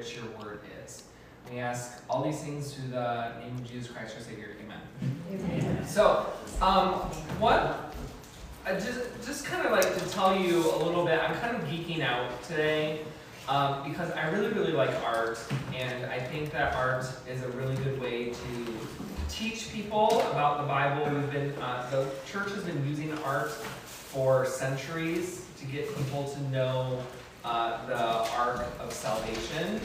which your word is. We ask all these things through the name of Jesus Christ, our Savior. Amen. Amen. So, I just kind of like to tell you a little bit. I'm kind of geeking out today because I really like art, and I think that art is a really good way to teach people about the Bible. The church has been using art for centuries to get people to know the arc of salvation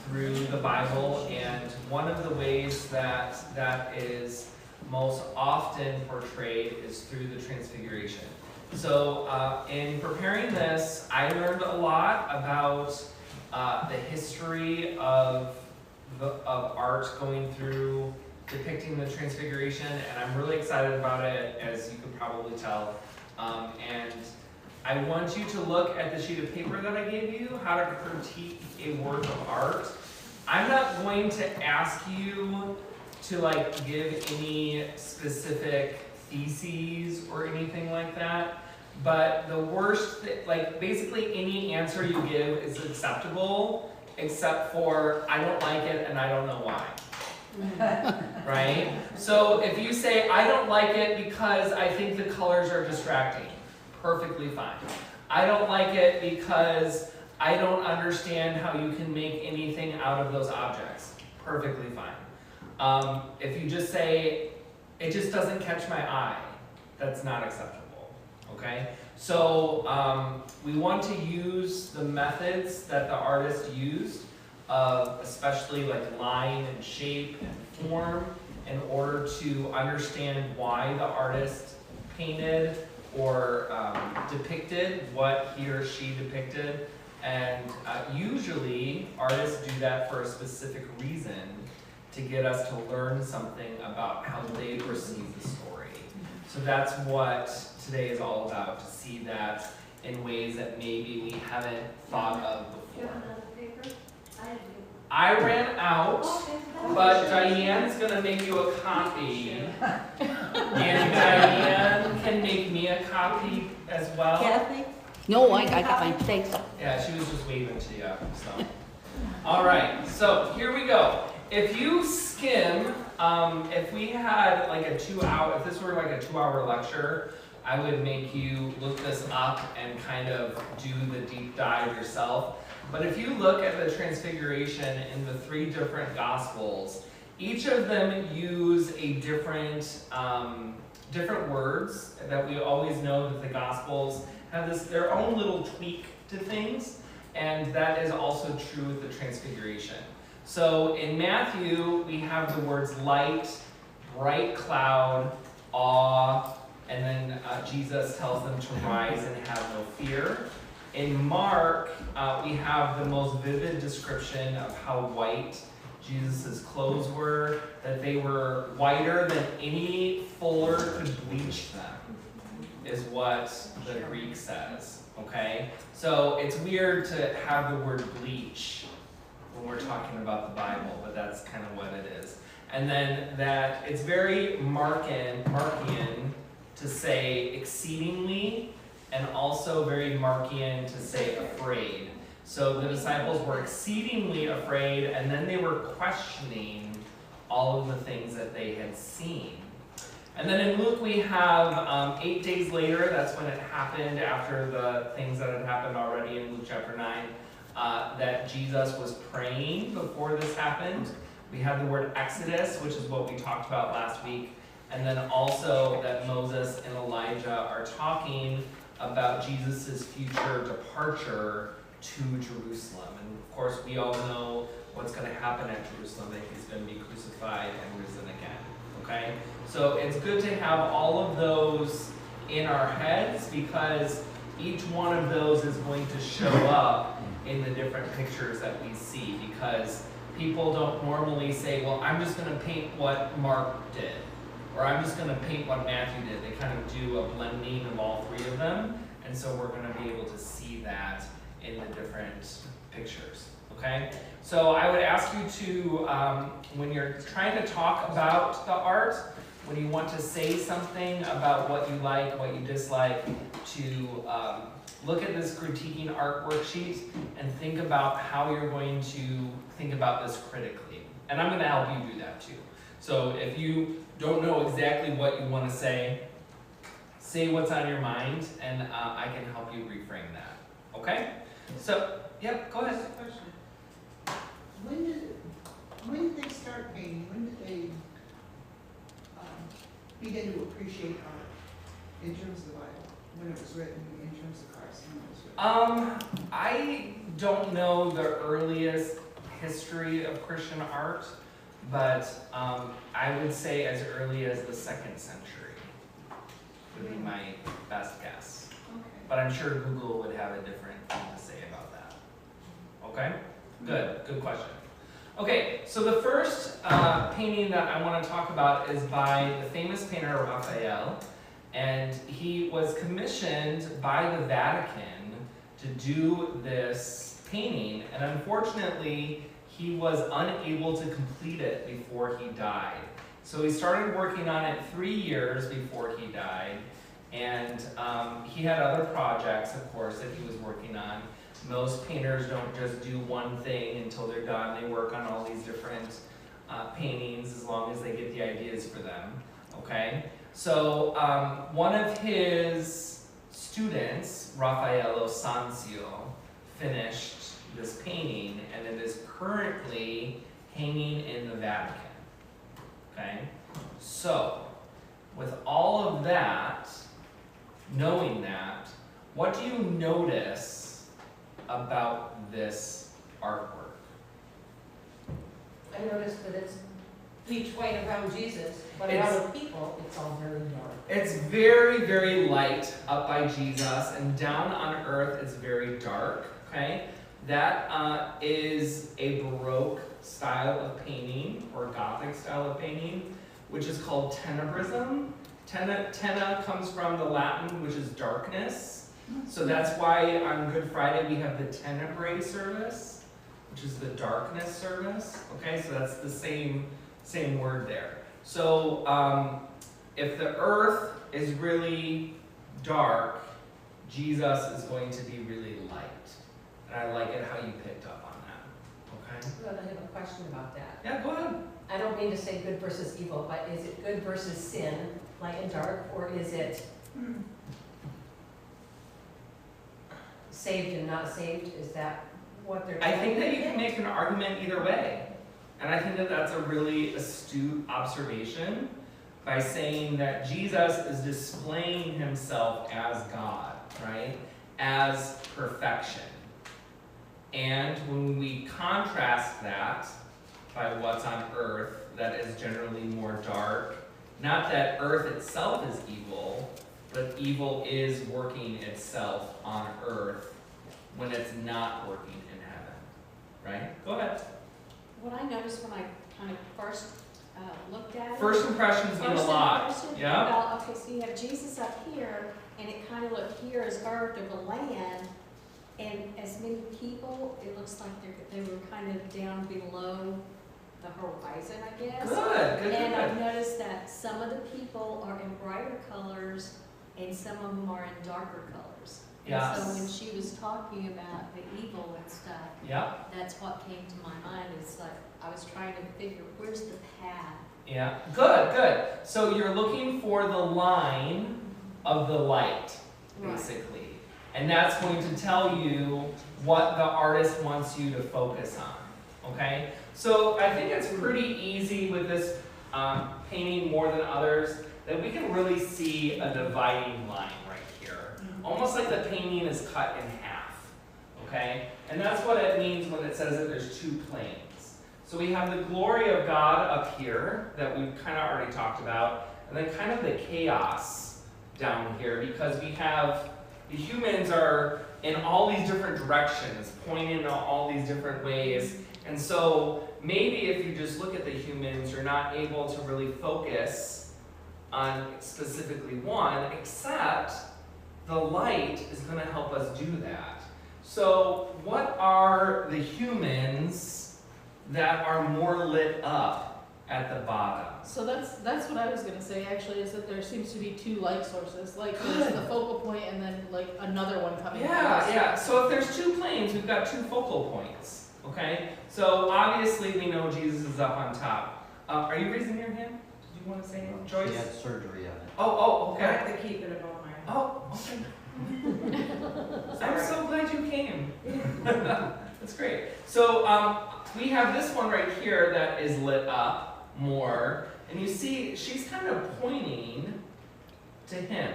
through the Bible, and one of the ways that is most often portrayed is through the Transfiguration. So in preparing this, I learned a lot about the history of art going through depicting the Transfiguration, and I'm really excited about it, as you could probably tell. And I want you to look at the sheet of paper that I gave you, how to critique a work of art. I'm not going to ask you to give any specific theses or anything like that, but the worst, basically any answer you give is acceptable, except for I don't like it and I don't know why. Right? So if you say, I don't like it because I think the colors are distracting, perfectly fine. I don't like it because I don't understand how you can make anything out of those objects, perfectly fine. If you just say, it just doesn't catch my eye, that's not acceptable, okay? So we want to use the methods that the artist used, especially like line and shape and form, in order to understand why the artist painted or depicted what he or she depicted. And usually artists do that for a specific reason, to get us to learn something about how they perceive the story. So that's what today is all about, to see that in ways that maybe we haven't thought of before. I ran out, but Diane's gonna make you a copy. And Diane can make me a copy as well. Kathy? No, I got mine, thanks. Yeah, she was just waving to you, so. All right, so here we go. If you skim, if we had like if this were like a 2-hour lecture, I would make you look this up and kind of do the deep dive yourself. But if you look at the Transfiguration in the 3 different Gospels, each of them use a different words that we always know that the Gospels have their own little tweak to things, and that is also true with the Transfiguration. So in Matthew, we have the words light, bright cloud, awe, and then Jesus tells them to rise and have no fear. In Mark, we have the most vivid description of how white Jesus' clothes were, that they were whiter than any fuller could bleach them, is what the Greek says, okay? So it's weird to have the word bleach when we're talking about the Bible, but that's kind of what it is. And then that it's very Markian to say exceedingly, and also very Markian to say afraid. So the disciples were exceedingly afraid, and then they were questioning all of the things that they had seen. And then in Luke we have 8 days later, that's when it happened, after the things that had happened already in Luke chapter 9, that Jesus was praying before this happened. We have the word Exodus, which is what we talked about last week, and then also that Moses and Elijah are talking about Jesus' future departure to Jerusalem. And of course we all know what's going to happen at Jerusalem, that he's going to be crucified and risen again. Okay? So it's good to have all of those in our heads, because each one of those is going to show up in the different pictures that we see, because people don't normally say, well, I'm just going to paint what Mark did, or I'm just going to paint what Matthew did. They kind of do a blending of all 3 of them, and so we're going to be able to see that in the different pictures, okay? So I would ask you to, when you're trying to talk about the art, when you want to say something about what you like, what you dislike, to look at this critiquing art worksheet and think about how you're going to think about this critically. And I'm going to help you do that too. So if you don't know exactly what you want to say what's on your mind, and I can help you reframe that. Okay? So, yep, go ahead. Just a question. When did they start painting? When did they begin to appreciate art in terms of the Bible? When it was written, in terms of Christ, when it was written? I don't know the earliest history of Christian art, but I would say as early as the 2nd century would be my best guess. Okay. But I'm sure Google would have a different thing to say about that. Okay? Good question. Okay, so the first painting that I want to talk about is by the famous painter Raphael, and he was commissioned by the Vatican to do this painting, and unfortunately he was unable to complete it before he died. So he started working on it 3 years before he died, and he had other projects, of course, that he was working on. Most painters don't just do one thing until they're done. They work on all these different paintings as long as they get the ideas for them, okay? So one of his students, Raffaello Sanzio, finished this painting, and it is currently hanging in the Vatican. Okay, so with all of that, knowing that, what do you notice about this artwork? I noticed that it's bleach white around Jesus, but It's- around the people, it's all very dark. It's very, very light up by Jesus, and down on earth it's very dark, okay? That is a Baroque style of painting, or Gothic style of painting, which is called tenebrism. Tena comes from the Latin, which is darkness. So that's why on Good Friday we have the Tenebrae service, which is the darkness service. Okay, so that's the same word there. So if the earth is really dark, Jesus is going to be really light. And I like it how you picked up on that. Okay? Well, I have a question about that. Yeah, go ahead. I don't mean to say good versus evil, but is it good versus sin, light and dark, or is it saved and not saved? Is that what they're I think that you doing? can make an argument either way. And I think that that's a really astute observation by saying that Jesus is displaying himself as God, right? As perfection. And when we contrast that by what's on earth, that is generally more dark, not that earth itself is evil, but evil is working itself on earth when it's not working in heaven, right? Go ahead. What I noticed when I kind of first looked at it. First impressions mean a First lot. impression, Yeah. well, okay, so you have Jesus up here, and it kind of looked here as earth or the land, and as many people, it looks like they were kind of down below the horizon, I guess. Good. And I've noticed that some of the people are in brighter colors, and some of them are in darker colors. Yes. And so when she was talking about the evil and stuff, Yeah. that's what came to my mind. It's like I was trying to figure where's the path. Yeah. Good. So you're looking for the line of the light, Right. basically. And that's going to tell you what the artist wants you to focus on, okay? So I think it's pretty easy with this painting more than others that we can really see a dividing line right here. Almost like the painting is cut in half, okay? And that's what it means when it says that there's two planes. So we have the glory of God up here that we've kind of already talked about, and then kind of the chaos down here, because we have the humans are in all these different directions, pointing in all these different ways. And so maybe if you just look at the humans, you're not able to really focus on specifically one, except the light is going to help us do that. So what are the humans that are more lit up at the bottom. So that's what I was gonna say, actually, is that there seems to be two light sources, like there's the focal point and then like another one coming. Yeah. So if there's two planes, we've got two focal points, okay? So obviously we know Jesus is up on top. Are you raising your hand? Did you want to say anything, Joyce? She had surgery on it. Oh, I okay. have to keep it above my head. Oh, okay. I'm so glad you came. That's great. So we have this one right here that is lit up more, and you see she's kind of pointing to him.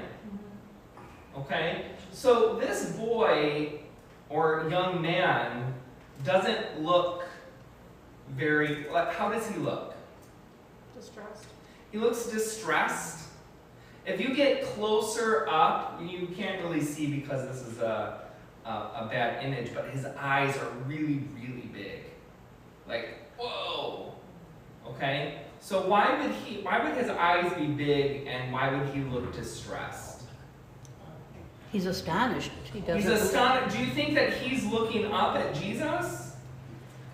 Okay? So this boy or young man doesn't look very, how does he look? Distressed. He looks distressed. If you get closer up, you can't really see because this is a bad image, but his eyes are really, really big. Like, whoa. Okay? So why would his eyes be big and why would he look distressed? He's astonished. He's astonished. Do you think that he's looking up at Jesus?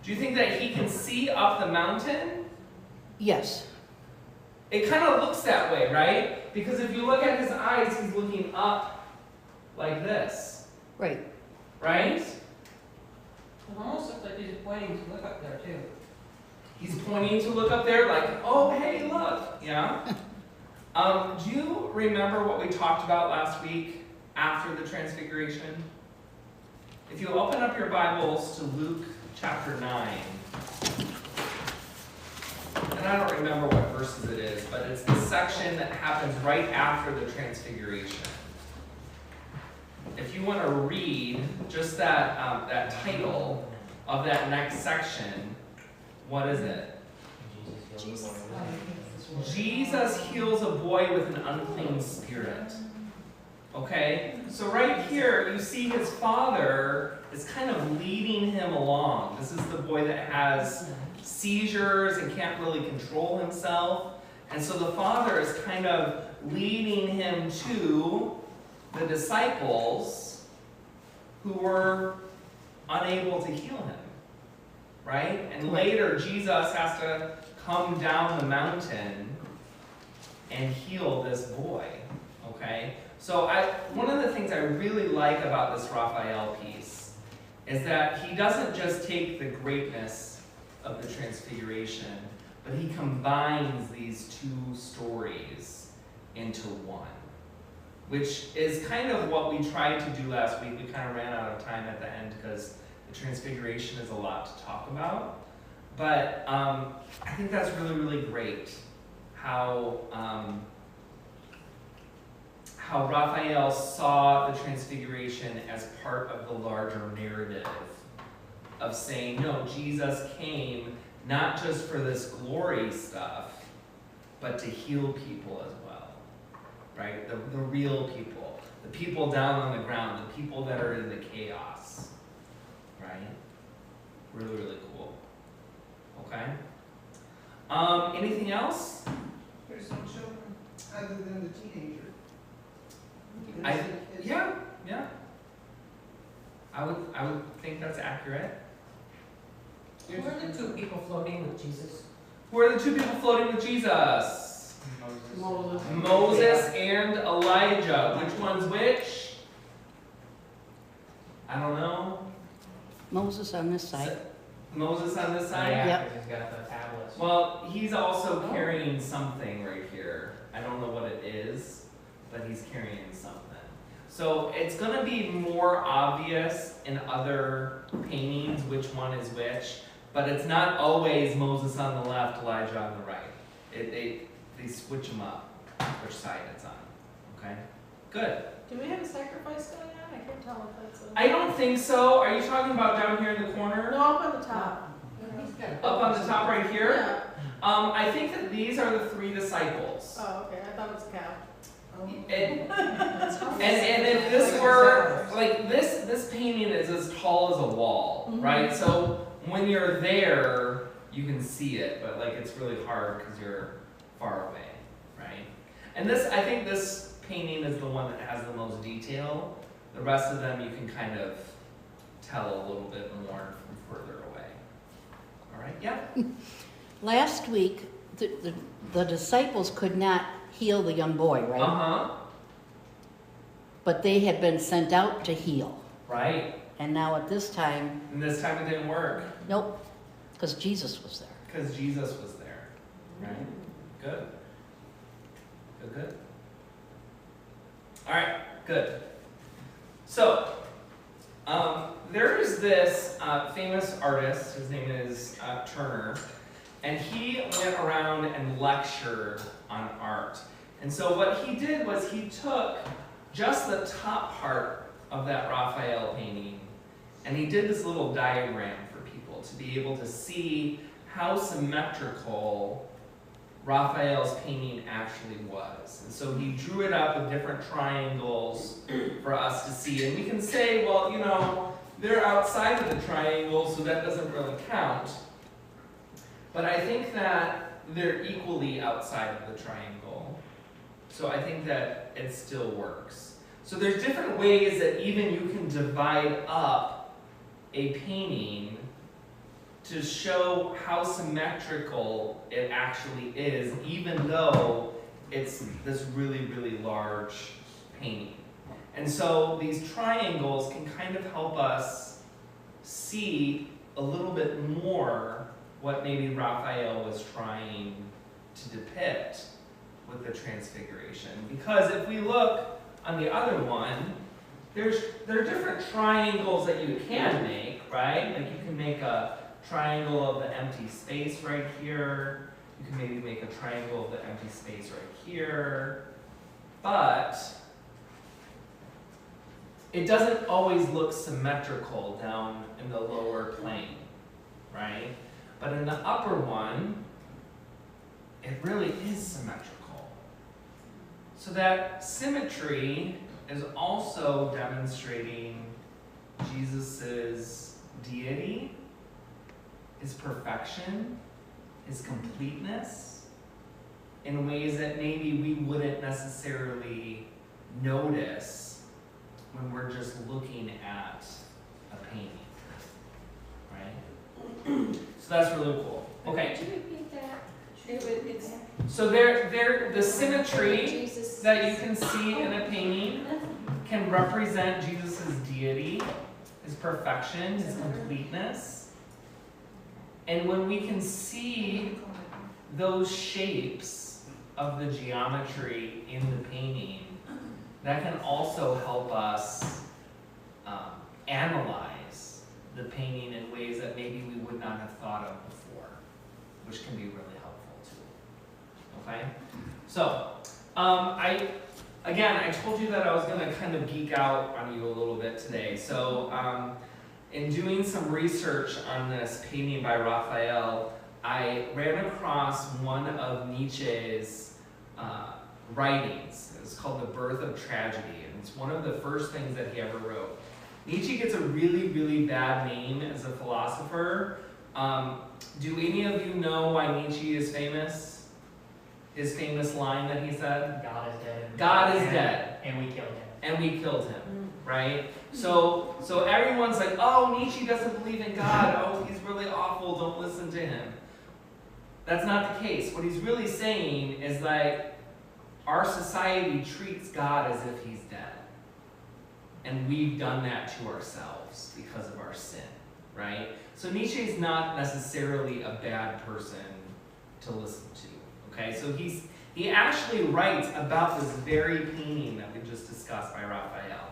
Do you think that he can see up the mountain? Yes. It kind of looks that way, right? Because if you look at his eyes, he's looking up like this, Right. right? It almost looks like he's pointing to look up there too. He's pointing to look up there like, oh, hey, look, yeah? Do you remember what we talked about last week after the Transfiguration? If you open up your Bibles to Luke chapter 9, and I don't remember what verses it is, but it's the section that happens right after the Transfiguration. If you want to read just that title of that next section, what is it? Jesus heals a boy with an unclean spirit. Okay? So right here, you see his father is kind of leading him along. This is the boy that has seizures and can't really control himself. And so the father is kind of leading him to the disciples who were unable to heal him. Right? And later, Jesus has to come down the mountain and heal this boy. Okay? So one of the things I really like about this Raphael piece is that he doesn't just take the greatness of the Transfiguration, but he combines these two stories into one, which is kind of what we tried to do last week. We kind of ran out of time at the end because the Transfiguration is a lot to talk about. But I think that's really, really great how Raphael saw the Transfiguration as part of the larger narrative of saying, no, Jesus came not just for this glory stuff, but to heal people as well, right? The real people, the people down on the ground, the people that are in the chaos, right? Really, really cool. Okay? Anything else? There's no children other than the teenager. Yeah. I would think that's accurate. Who are the two people floating with Jesus? Who are the two people floating with Jesus? Moses. Moses and Elijah. Which one's which? I don't know. Moses on this side. Moses on this side? Yep. because he's got the tablets. Well, he's also carrying something right here. I don't know what it is, but he's carrying something. So it's going to be more obvious in other paintings which one is which, but it's not always Moses on the left, Elijah on the right. They switch them up, which side it's on. Okay? Good. Do we have a sacrifice going on? I can't tell if that's a. I don't think so. Are you talking about down here in the corner? No, up on the top. Up on the top right here? Yeah. I think that these are the three disciples. Oh, okay, I thought it was a cow. And if this were, like, this painting is as tall as a wall, right? So when you're there, you can see it, but like it's really hard because you're far away, right? And I think this painting is the one that has the most detail. The rest of them you can kind of tell a little bit more from further away. All right, yeah? Last week, the disciples could not heal the young boy, right? Uh-huh. But they had been sent out to heal. Right. And now at this time, And this time it didn't work nope, because Jesus was there. because Jesus was there. Right? Good. Good. All right, good. So, there is this famous artist, his name is Turner, and he went around and lectured on art. And so what he did was he took just the top part of that Raphael painting, and he did this little diagram for people to be able to see how symmetrical Raphael's painting actually was. And so he drew it up with different triangles for us to see. And we can say, well, you know, they're outside of the triangle, so that doesn't really count. But I think that they're equally outside of the triangle. So I think that it still works. So there's different ways that even you can divide up a painting to show how symmetrical it actually is, even though it's this really, really large painting. And so these triangles can kind of help us see a little bit more what maybe Raphael was trying to depict with the Transfiguration. Because if we look on the other one, there are different triangles that you can make, right? Like you can make a triangle of the empty space right here. You can maybe make a triangle of the empty space right here. But it doesn't always look symmetrical down in the lower plane, right? But in the upper one, it really is symmetrical. So that symmetry is also demonstrating Jesus's deity, his perfection, his completeness, in ways that maybe we wouldn't necessarily notice when we're just looking at a painting, right? So that's really cool. Okay. Could you repeat that? It's So the symmetry Jesus. that you can see in a painting can represent Jesus' deity, his perfection, his completeness. And when we can see those shapes of the geometry in the painting, that can also help us analyze the painting in ways that maybe we would not have thought of before, which can be really helpful too. Okay? So, I told you that I was going to kind of geek out on you a little bit today. So, in doing some research on this painting by Raphael, I ran across one of Nietzsche's writings. It's called The Birth of Tragedy, and it's one of the first things that he ever wrote. Nietzsche gets a really, really bad name as a philosopher. Do any of you know why Nietzsche is famous? His famous line that he said? God is dead. God is dead. And we killed him. And we killed him, right? So everyone's like, oh, Nietzsche doesn't believe in God. Oh, he's really awful. Don't listen to him. That's not the case. What he's really saying is that our society treats God as if he's dead. And we've done that to ourselves because of our sin, right? So Nietzsche's not necessarily a bad person to listen to, okay? So he actually writes about this very painting that we just discussed by Raphael.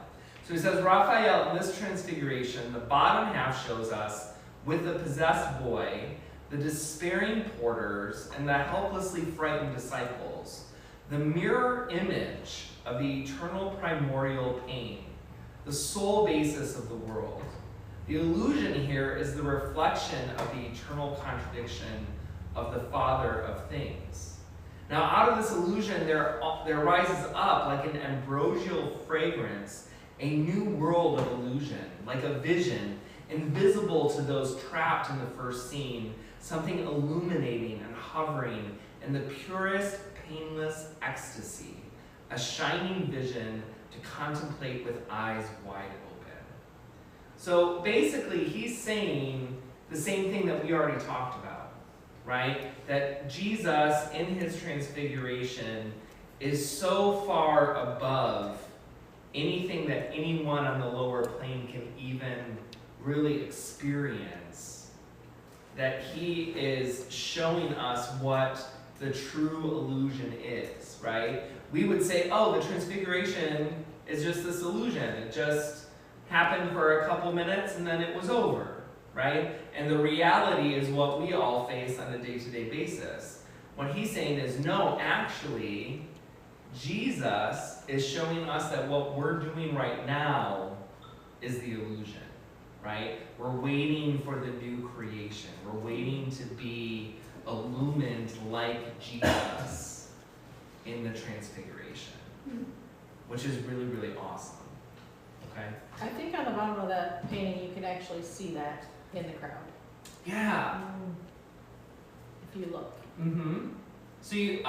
So he says, Raphael, in this Transfiguration, the bottom half shows us with the possessed boy, the despairing porters, and the helplessly frightened disciples, the mirror image of the eternal primordial pain, the sole basis of the world. The illusion here is the reflection of the eternal contradiction of the Father of things. Now, out of this illusion, there rises up, like an ambrosial fragrance, a new world of illusion, like a vision, invisible to those trapped in the first scene, something illuminating and hovering in the purest, painless ecstasy, a shining vision to contemplate with eyes wide open. So basically, he's saying the same thing that we already talked about. right? That Jesus in his transfiguration is so far above anything that anyone on the lower plane can even really experience, that he is showing us what the true illusion is, right? We would say, oh, the transfiguration is just this illusion. It just happened for a couple minutes and then it was over, right? And the reality is what we all face on a day-to-day basis. What he's saying is, no, actually, Jesus is showing us that what we're doing right now is the illusion, right? We're waiting for the new creation. We're waiting to be illumined like Jesus in the transfiguration, which is really, really awesome, okay? I think on the bottom of that painting, you can actually see that in the crowd, Yeah. if you look. Mm-hmm. So you,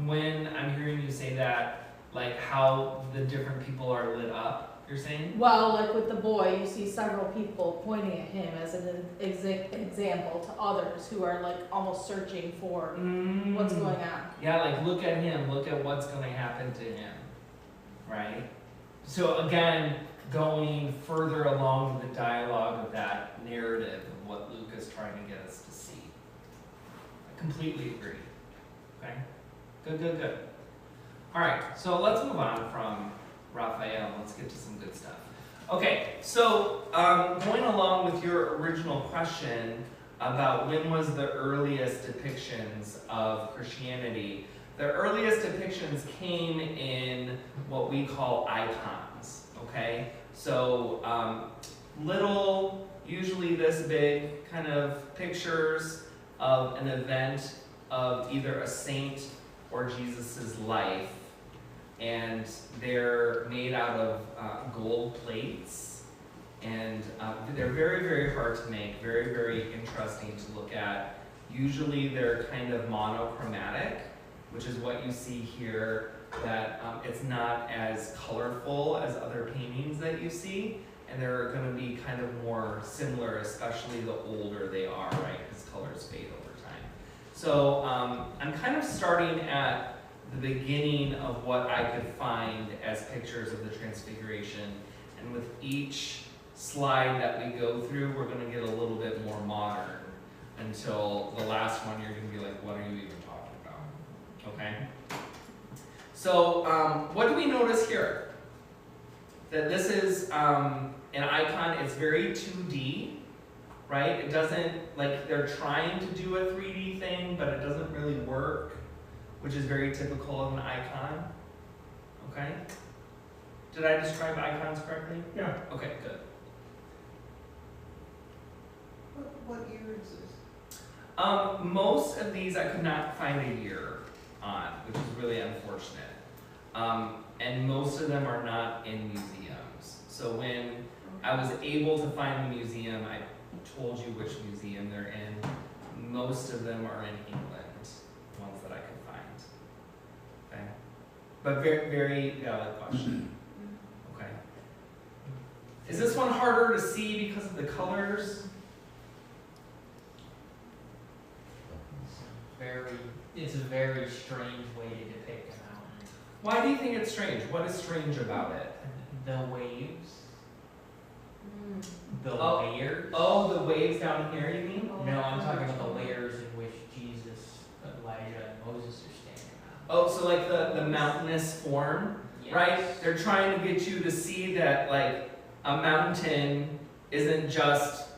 when I'm hearing you say that, like how the different people are lit up, you're saying? Well, like with the boy, you see several people pointing at him as an example to others who are like almost searching for what's going on. Yeah, like look at him, look at what's going to happen to him, right? So again, going further along the dialogue of that narrative of what Luke is trying to get us to see. I completely agree. Okay? Good. All right, so let's move on from Raphael. Let's get to some good stuff. Okay, so going along with your original question about when was the earliest depictions of Christianity, the earliest depictions came in what we call icons, okay? So little, usually this big, kind of pictures of an event of either a saint or Jesus's life, and they're made out of gold plates, and they're very, very hard to make, very, very interesting to look at. Usually they're kind of monochromatic, which is what you see here, that it's not as colorful as other paintings that you see, and they're going to be kind of more similar, especially the older they are, right, because colors fade over time. So I'm kind of starting at the beginning of what I could find as pictures of the Transfiguration, and with each slide that we go through, we're going to get a little bit more modern, until the last one you're going to be like, what are you even talking about? Okay? So what do we notice here? That this is an icon. It's very 2D, right? It doesn't, like they're trying to do a 3D thing, but it doesn't really work, which is very typical of an icon. Okay? Did I describe icons correctly? Yeah. Okay, good. What year is this? Most of these I could not find a year on, which is really unfortunate. And most of them are not in museums. So when I was able to find the museum, I told you which museum they're in. Most of them are in England, ones that I could find. Okay? But very, very valid question. Okay. Is this one harder to see because of the colors? It's a very strange way to depict a mountain. Why do you think it's strange? What is strange about it? The waves, the Oh. layers. Oh, the waves down here, you mean? No, I'm talking about the layers in which Jesus, Elijah, and Moses are standing on. Oh, so like the mountainous form, Yes. right? They're trying to get you to see that like a mountain isn't just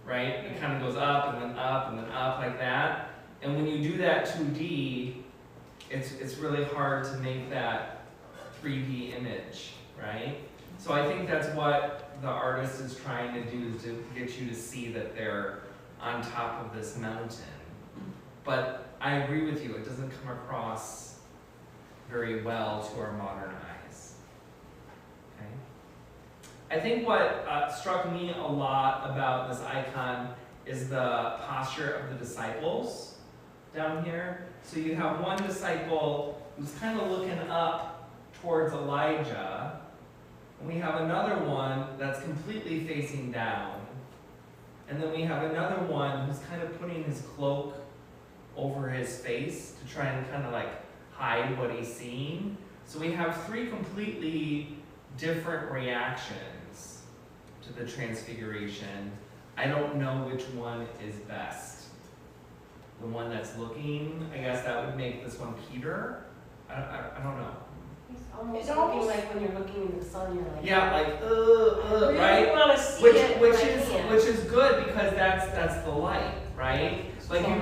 right? It kind of goes up and then up and then up like that. And when you do that 2D, it's really hard to make that 3D image, right? So I think that's what the artist is trying to do, is to get you to see that they're on top of this mountain. But I agree with you, it doesn't come across very well to our modern eyes. Okay? I think what struck me a lot about this icon is the posture of the disciples down here. So you have one disciple who's kind of looking up towards Elijah, and we have another one that's completely facing down, And then we have another one who's kind of putting his cloak over his face to try and kind of like hide what he's seeing. So we have three completely different reactions to the transfiguration. I don't know which one is best. The one that's looking, I guess that would make this one Peter. I don't know. He's almost It looking almost- like when you're looking in the sun, you're like. Yeah, like I really right? wanna see Which it, which but I is can't. which is good because that's the light, right? Like you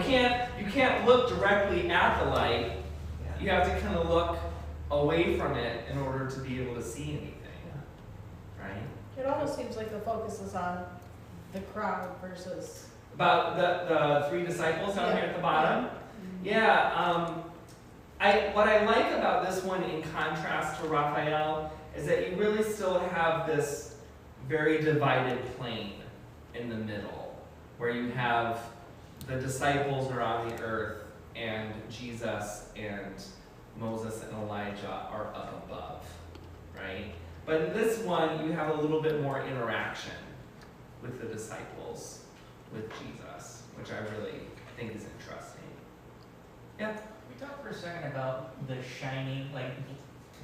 can't look directly at the light. You have to kind of look away from it in order to be able to see anything, right? It almost seems like the focus is on the crowd versus. About the three disciples down here at the bottom. Yeah. What I like about this one in contrast to Raphael is that you really still have this very divided plane in the middle, where you have the disciples are on the earth and Jesus and Moses and Elijah are up above, right? But in this one, you have a little bit more interaction with the disciples, with Jesus, which I really think is interesting. Yeah. We talked for a second about the shining, like,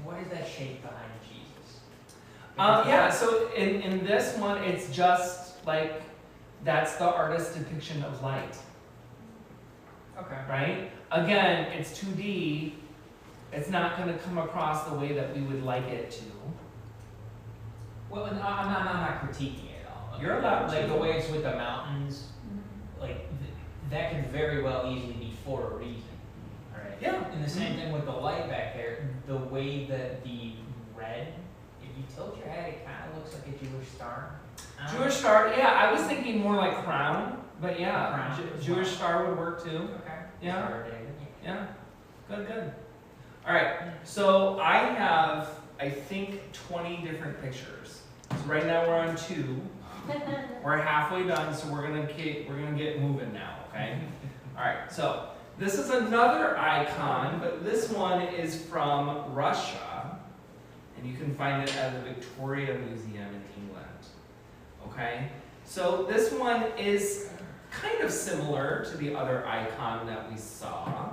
what is that shape behind Jesus? Yeah, so in this one, it's just like, that's the artist's depiction of light, Okay. right? Again, it's 2D. It's not going to come across the way that we would like it to. Well, and I'm not critiquing it at all. You're allowed Like to. the way it's with the mountains, like, that could very well easily be for a reason, alright? Yeah. And the same thing with the light back there, the way that the red, if you tilt your head, it kinda looks like a Jewish star. Jewish star, yeah, I was thinking more like crown, but yeah, Crown as Jewish well. star would work too. Okay. Yeah. Star of David. Yeah, good. All right, so I have, I think, 20 different pictures. So right now we're on 2. We're halfway done, so we're gonna get moving now, okay? All right, so this is another icon, but this one is from Russia, and you can find it at the Victoria Museum in England. Okay, so this one is kind of similar to the other icon that we saw,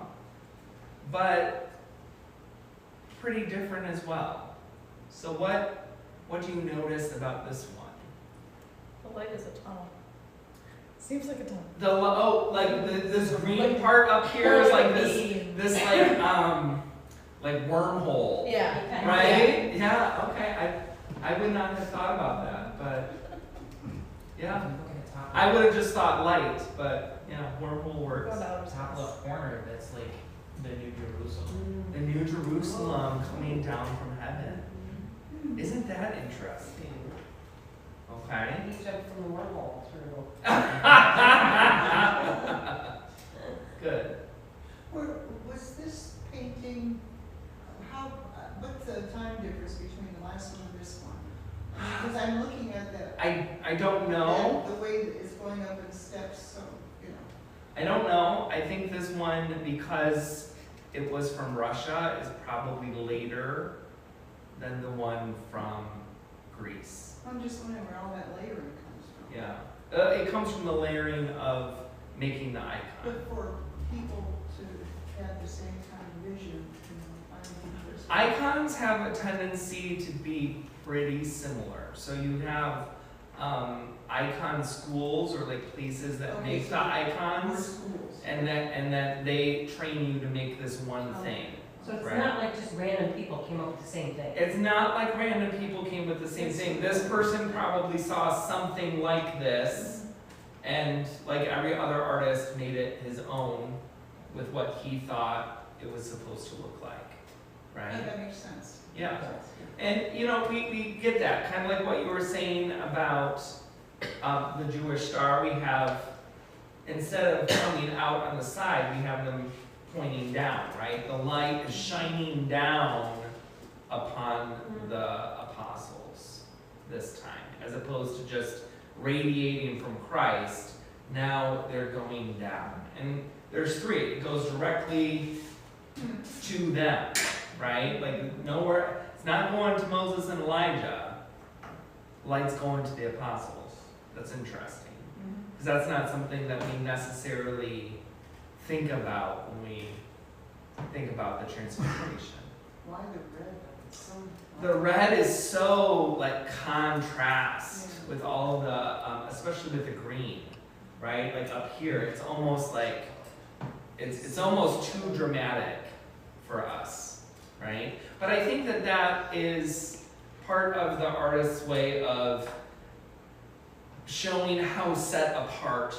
but pretty different as well. So what do you notice about this one? The light is a tunnel. Seems like a tunnel. This green part up here is like this like wormhole, Yeah. right? Yeah. Okay. I would not have thought about that, but yeah, If you look at the top, I would have just thought light, but yeah, wormhole works. Go down. top left corner, that's like the New Jerusalem. The New Jerusalem coming down from heaven. Isn't that interesting? Okay. He jumped from the wormhole through. Good. Was this painting, what's the time difference between the last one and this one? Because I'm looking at the. I don't know. The way that it's going up in steps, so, you know. I don't know. I think this one, because it was from Russia, is probably later than the one from Greece. I'm just wondering where all that layering comes from. Yeah. It comes from the layering of making the icon. But for people to have the same kind of vision, you know, I don't think there's. Icons have a tendency to be pretty similar. So you have icon schools, or like places that Okay, make so the More icons, schools. and then they train you to make this one thing. So it's Right. not like just random people came up with the same thing. It's not like random people came with the same thing. This person probably saw something like this, and like every other artist made it his own with what he thought it was supposed to look like, Yeah, right? that makes sense. Yeah. And you know, we get that, kind of like what you were saying about the Jewish star. We have, instead of coming out on the side, we have them pointing down, right? The light is shining down upon the apostles this time, as opposed to just radiating from Christ. Now they're going down. And there's 3. It goes directly to them, right? Like nowhere, it's not going to Moses and Elijah. Light's going to the apostles. That's interesting. because that's not something that we necessarily think about when we think about the Transfiguration. Why the red? It's so. The red is so like contrast with all the, especially with the green, right? Like up here, it's almost like, it's almost too dramatic for us, right? But I think that that is part of the artist's way of showing how set apart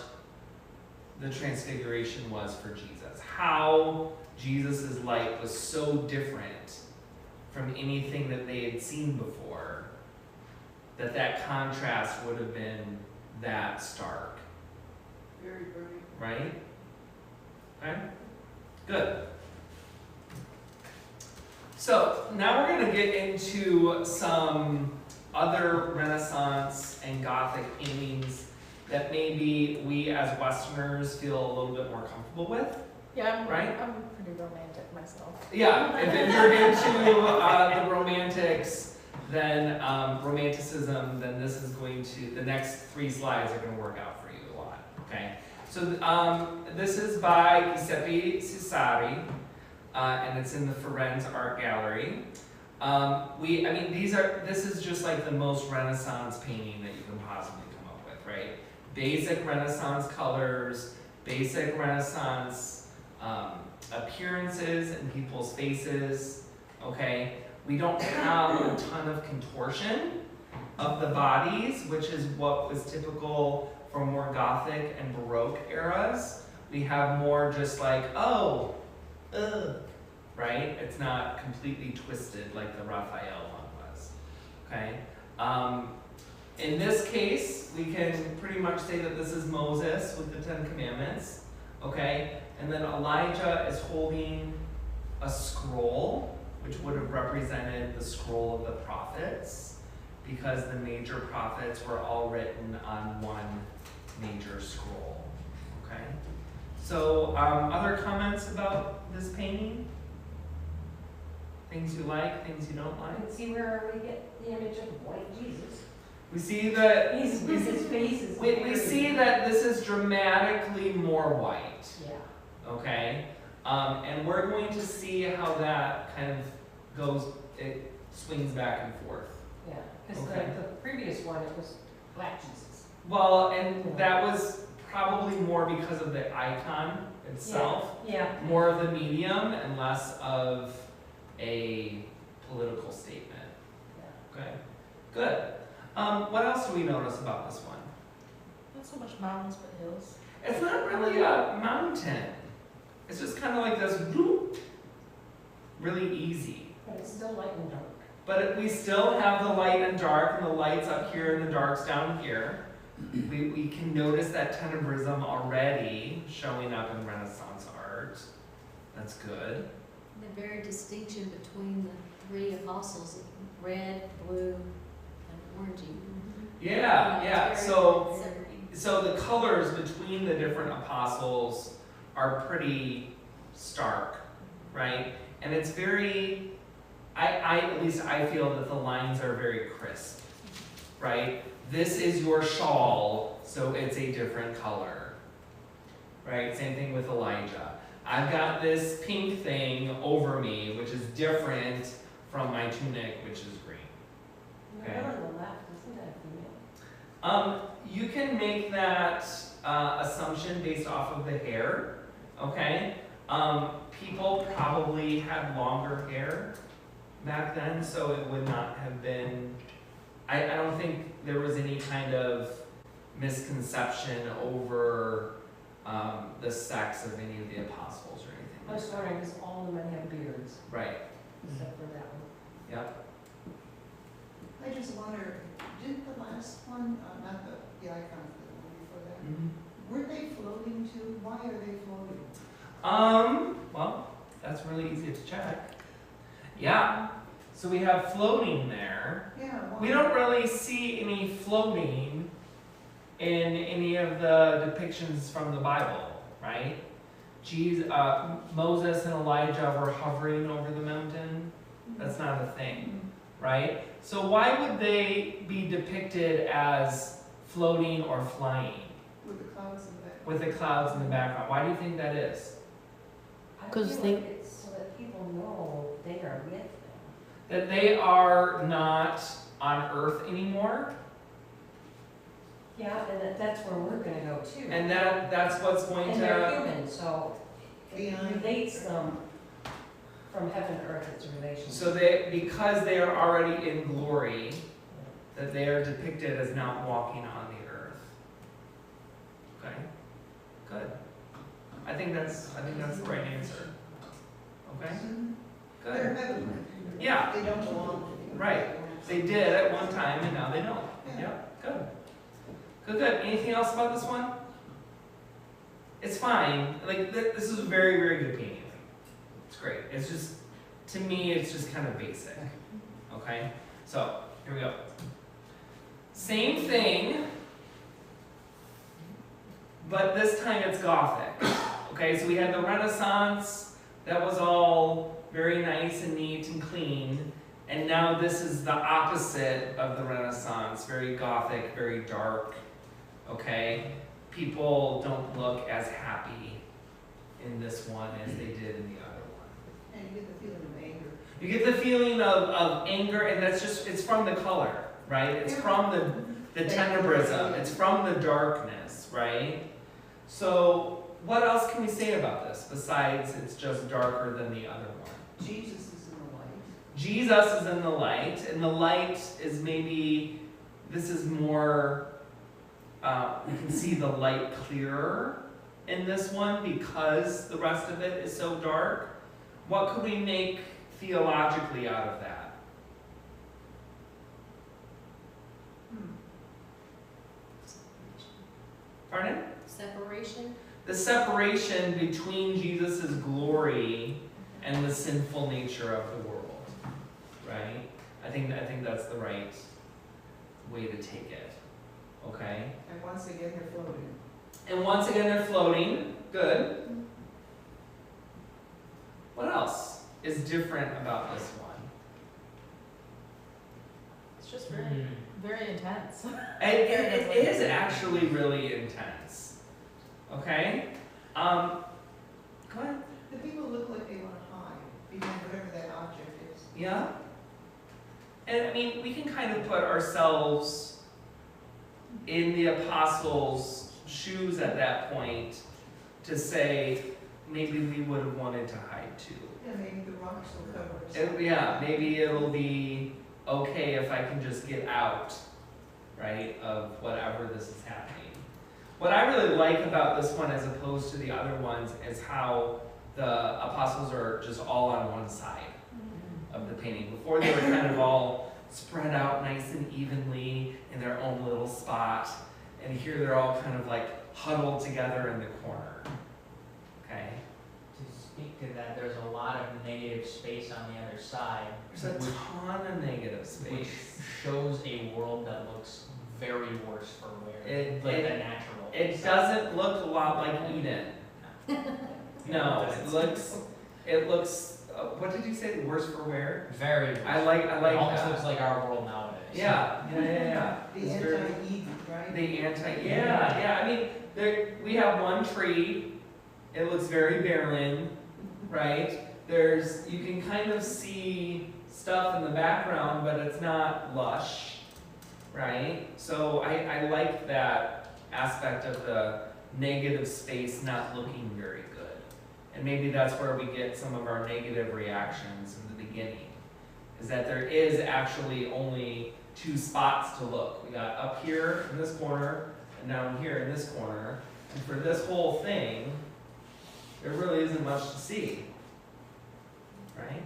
the Transfiguration was for Jesus. How Jesus' light was so different from anything that they had seen before, that that contrast would have been that stark. Very bright. Right? Okay? Good. So now we're going to get into some other Renaissance and Gothic paintings that maybe we as Westerners feel a little bit more comfortable with. Yeah, Right? I'm pretty romantic myself. Yeah, if you're into the Romantics, then Romanticism, then this is going to, the next 3 slides are going to work out for you a lot. Okay? So this is by Giuseppe Cesari, and it's in the Firenze Art Gallery. This is just like the most Renaissance painting that you can possibly come up with, right? Basic Renaissance colors, basic Renaissance appearances in people's faces, okay? We don't have a ton of contortion of the bodies, which is what was typical for more Gothic and Baroque eras. We have more just like, oh, right? It's not completely twisted like the Raphael one was, okay? In this case, we can pretty much say that this is Moses with the 10 Commandments, okay? And then Elijah is holding a scroll, which would have represented the scroll of the prophets, because the major prophets were all written on one major scroll, okay? So, other comments about this painting? Things you like, things you don't like? Let's see where we get the image of white Jesus. We see that His face is we very- see that this is dramatically more white, Yeah. okay? And we're going to see how that kind of goes, it swings back and forth. Yeah, because Okay. the previous one, it was black Jesus. Well, and that was probably more because of the icon itself, Yeah. more of the medium and less of a political statement. Yeah. Okay, good. What else do we notice about this one? Not so much mountains, but hills. It's not really a mountain. It's just kind of like this, whoop, really easy. But it's still light and dark. But we still have the light and dark, and the light's up here and the dark's down here. We can notice that tenebrism already showing up in Renaissance art. That's good. The very distinction between the 3 apostles, red, blue, and orangey. Yeah. It's very So separating. the colors between the different apostles are pretty stark, right? And it's very, at least I feel that the lines are very crisp, right? This is your shawl, so it's a different color, right? Same thing with Elijah. I've got this pink thing over me, which is different from my tunic, which is green. The Okay. one on the left, isn't that a female? You can make that assumption based off of the hair, okay? People probably had longer hair back then, so it would not have been, I don't think there was any kind of misconception over the sex of any of the apostles or anything I like was that. wondering, because all of them had beards, Right, except for that one. yep. I just wonder, did the last one, not the icon, the one before that, were they floating too? Why are they floating? Well, that's really easy to check. Yeah, so we have floating there. Yeah, why? We don't really see any floating in any of the depictions from the Bible, right? Moses and Elijah were hovering over the mountain. That's not a thing, right? So why would they be depicted as floating or flying? With the clouds in the back. with the clouds in the background. Why do you think that is? I 'Cause feel they- like it's so that people know they are with them. That they are not on earth anymore, Yeah, and that's where we're gonna go too. and that's what's going And they're to, human, so it Beyond. relates them from heaven to earth, it's a relationship. so they, because they are already in glory, that they are depicted as not walking on the earth. Okay, good. I think that's the right answer. Okay, They're good. heavenly. Yeah. They don't belong to the. Right. They did at one time and now they don't. Yep, good. Good, good. Anything else about this one? It's fine. Like, this is a very, very good painting. It's great. It's just, to me, it's just kind of basic. Okay? So, here we go. Same thing, but this time it's Gothic. Okay, so we had the Renaissance, that was all very nice and neat and clean. And now this is the opposite of the Renaissance, very Gothic, very dark, okay? People don't look as happy in this one as they did in the other one. And you get the feeling of anger. You get the feeling of anger, and that's just, it's from the color, right? It's from the tenebrism, it's from the darkness, right? So, what else can we say about this, besides it's just darker than the other one? Jesus is in the light. Jesus is in the light, and the light is maybe, this is more, we can see the light clearer in this one because the rest of it is so dark. What could we make theologically out of that? Pardon? Separation? The separation between Jesus' glory and the sinful nature of the world, right? I think that's the right way to take it, okay? And once again, they're floating. And once again, they're floating. Good. What else is different about this one? It's just very, very intense. It is actually really intense. Okay? Go ahead. The people look like they want to hide behind whatever that object is. Yeah? And I mean, we can kind of put ourselves in the apostles' shoes at that point to say maybe we would have wanted to hide too. Yeah, maybe the rocks will cover us. Yeah, maybe it'll be okay if I can just get out, right, of whatever this is happening. What I really like about this one as opposed to the other ones is how the apostles are just all on one side of the painting. Before they were kind of all spread out nice and evenly in their own little spot, and here they're all kind of like huddled together in the corner. Okay? To speak to that, there's a lot of negative space on the other side, There's a ton of negative which space. shows a world that looks very worse for wear, It- like it- the natural. It doesn't look a lot like Eden. No, it looks, what did you say, worse for wear? Very worse. I like It almost that. looks like our world nowadays. Yeah. The It's very- anti-Eden, right? yeah, I mean, we have one tree, it looks very barren, right? You can kind of see stuff in the background, but it's not lush, right? So I like that aspect of the negative space not looking very good. And maybe that's where we get some of our negative reactions in the beginning, is that there is actually only two spots to look. We got up here in this corner and down here in this corner. And for this whole thing, there really isn't much to see, right?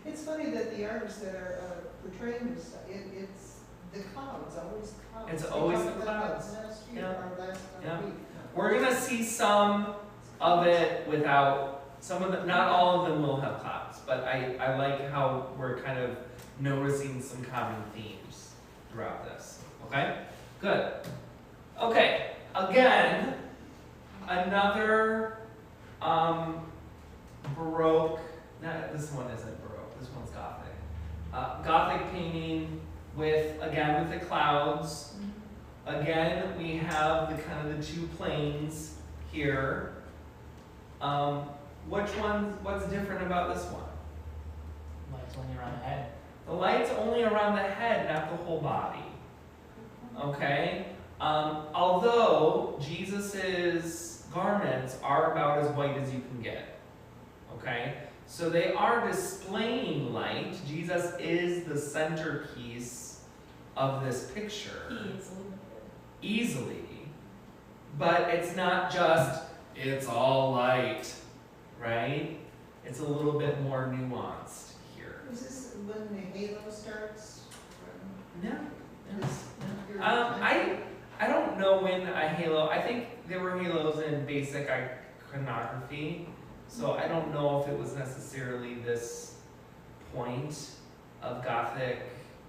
It's funny that the artists that are portraying this, it's the clouds, always clouds. It's They always talked the about clouds. that last year, Yeah. or last Yeah. week. We're gonna see some of it without, some of them, not all of them will have clouds, but I like how we're kind of noticing some common themes throughout this, okay? Good. Okay, again, another Baroque, this one isn't Baroque, this one's Gothic. Gothic painting with the clouds. Again, we have the kind of the two planes here. What's different about this one? Lights only around the head. The light's only around the head, not the whole body. Okay? Although Jesus's garments are about as white as you can get. Okay? So they are displaying light. Jesus is the centerpiece of this picture. Easily. But it's not just, it's all light, right? It's a little bit more nuanced here. Is this when the halo starts? No. Your I don't know when a halo, I think there were halos in basic iconography, so I don't know if it was necessarily this point of Gothic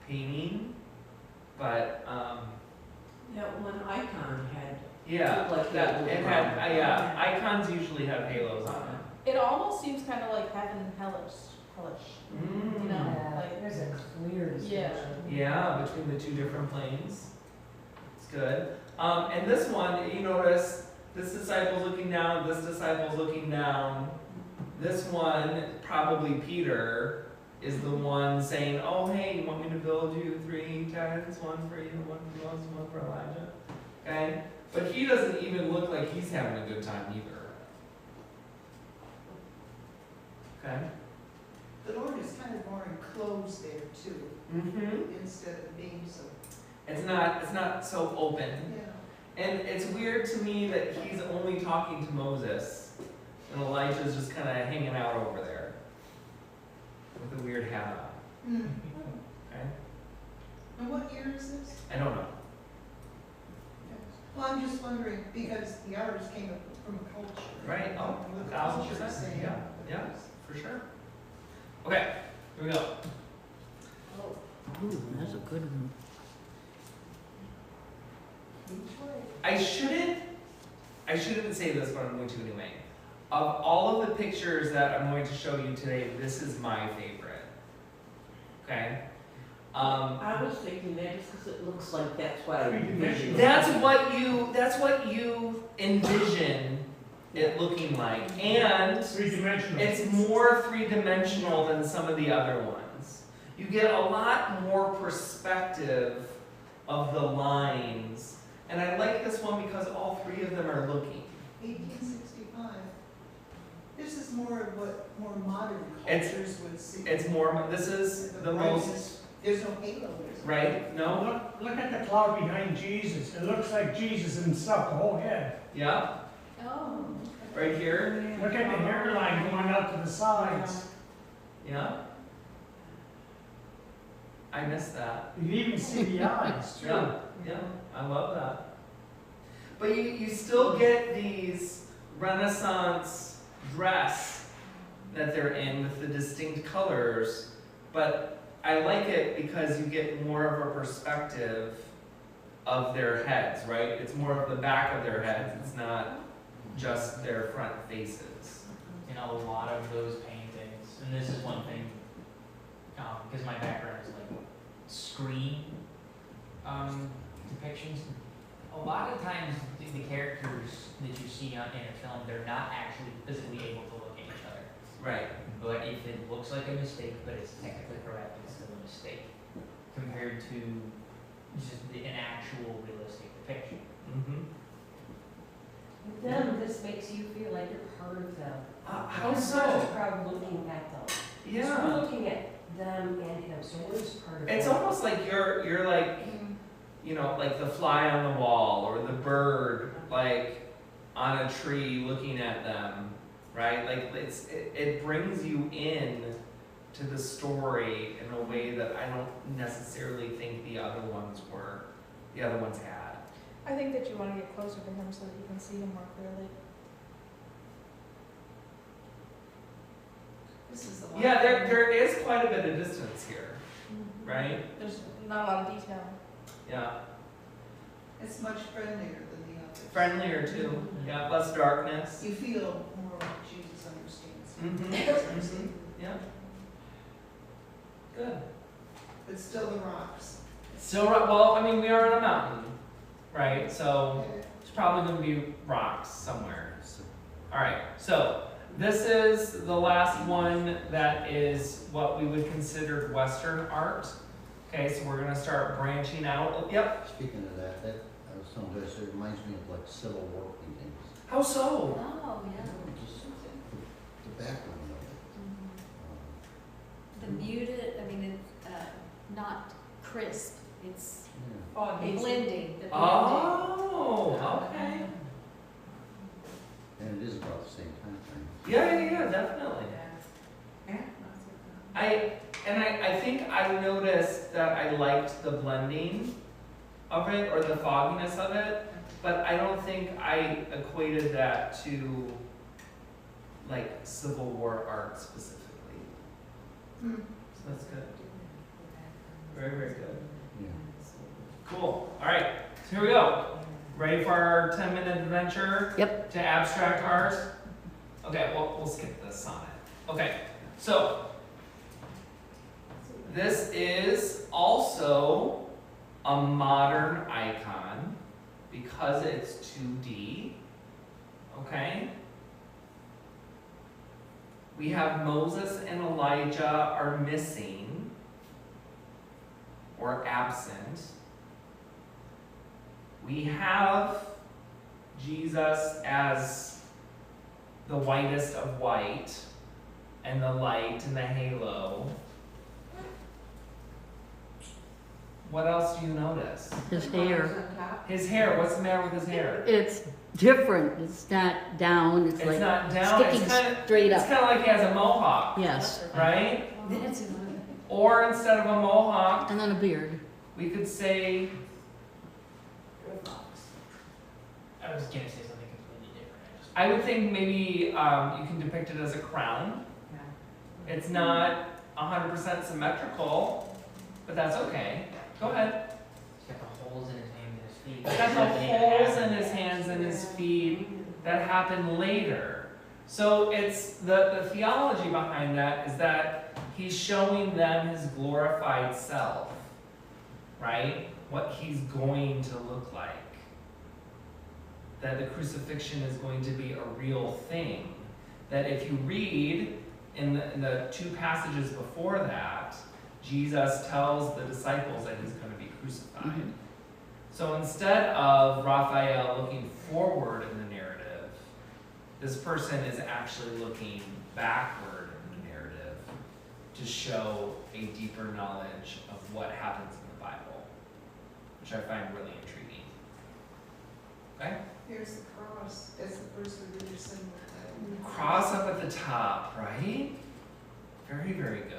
painting, but That one icon had. yeah, Looked like that, it it was had, around. yeah, icons usually have halos on them. It almost seems kind of like heaven and hellish, you know, Yeah, like, there's a clear Yeah. distinction. Yeah, between the two different planes. It's good. And this one, you notice this disciple's looking down, this disciple's looking down. This one, probably Peter, is the one saying, oh, hey, you want me to build you 3 tents? One for you, one for Moses, one for Elijah. Okay? But he doesn't even look like he's having a good time either. Okay? The Lord is kind of more enclosed there too, Mm-hmm. instead of being so, It's not so open. yeah. And it's weird to me that he's only talking to Moses, and Elijah's just kind of hanging out over there with a weird hat on. Mm. Okay? And what year is this? I don't know. Well, I'm just wondering, because the artist came up from a culture. Right? Oh, With 1000%. culture saying Yeah, what it yeah. is. For sure. Okay, here we go. Ooh, that's a good one. I shouldn't say this, but I'm going to anyway. Of all of the pictures that I'm going to show you today, this is my favorite. Okay? I was thinking that just because it looks like that's what I envisioned. That's what you envision it looking like. And Three-dimensional. it's more three-dimensional than some of the other ones. You get a lot more perspective of the lines. And I like this one because all 3 of them are looking. 1865. This is more of what more modern It's- cultures would see. It's more, this is the most, brightness. There's no halo, there's no. right? No? Look at the cloud behind Jesus. It looks like Jesus himself, the whole head. Yeah, oh. right here. Look at the hairline going out to the sides. Yeah. I missed that. You can even see the eyes too. Yeah, yeah, I love that. But you still get these Renaissance dress that they're in with the distinct colors, but I like it because you get more of a perspective of their heads, right? It's more of the back of their heads, it's not just their front faces. In a lot of those paintings, and this is one thing, because my background is like screen depictions. A lot of times, the characters that you see in a film, they're not actually physically able to look at each other. Right. But if it looks like a mistake, but it's technically correct, it's still a mistake compared to just an actual realistic depiction. Mm-hmm. Then this makes you feel like you're part of them. How You're so? part of the crowd looking at them. So Yeah. we're looking at them and him, so we're just part of It's them. almost like you're like, you know, like the fly on the wall or the bird like on a tree looking at them, right? Like it brings you in to the story in a way that I don't necessarily think the other ones had. I think that you want to get closer to him so that you can see him more clearly. This is the one. Yeah, there is quite a bit of distance here, Mm-hmm. right? There's not a lot of detail. Yeah. It's much friendlier than the others. Friendlier too. Yeah, less darkness. You feel more like Jesus understands. Mm-hmm. Mm-hmm. Yeah. Good. But still the rocks. Still, well, I mean, we are on a mountain, right? So it's probably gonna be rocks somewhere. Alright, so this is the last one that is what we would consider Western art. Okay, so we're gonna start branching out. Yep, Speaking of that, I was telling Joyce, it reminds me of like Civil War paintings. how so? Oh, yeah. Just the background of it. The muted, I mean, it's, not crisp, it's Oh, blending, the blending. Oh, okay. And it is about the same time frame. Yeah, definitely. I think I noticed that I liked the blending of it or the fogginess of it, but I don't think I equated that to like Civil War art specifically. So that's good. Very, very good. Yeah. Cool. All right, so here we go. Ready for our 10-minute adventure? Yep. To abstract art? Okay, we'll skip this sonnet. Okay, so this is also a modern icon because it's 2D. Okay? We have Moses and Elijah are missing or absent. We have Jesus as the whitest of white and the light and the halo. What else do you notice? His hair, His hair, what's the matter with his hair? it's different, it's not down, it's It's like not down, sticking it's kind of, straight it's up. kind of like he has a mohawk, Yes, right? That's another. Or instead of a mohawk, and then a beard. we could say, I was gonna say something completely different. I would think maybe you can depict it as a crown. It's not 100% symmetrical, but that's okay. Go ahead. He's got the holes in his hands and his feet. He's got the holes in his hands and his feet that happen later. So it's the theology behind that is that he's showing them his glorified self, right? What he's going to look like. That the crucifixion is going to be a real thing. That if you read in the two passages before that, Jesus tells the disciples that he's going to be crucified. Mhm. So instead of Raphael looking forward in the narrative, this person is actually looking backward in the narrative to show a deeper knowledge of what happens in the Bible, which I find really intriguing. Okay? Here's the cross, that's the first religious symbol. Cross up at the top, right? Very, very good.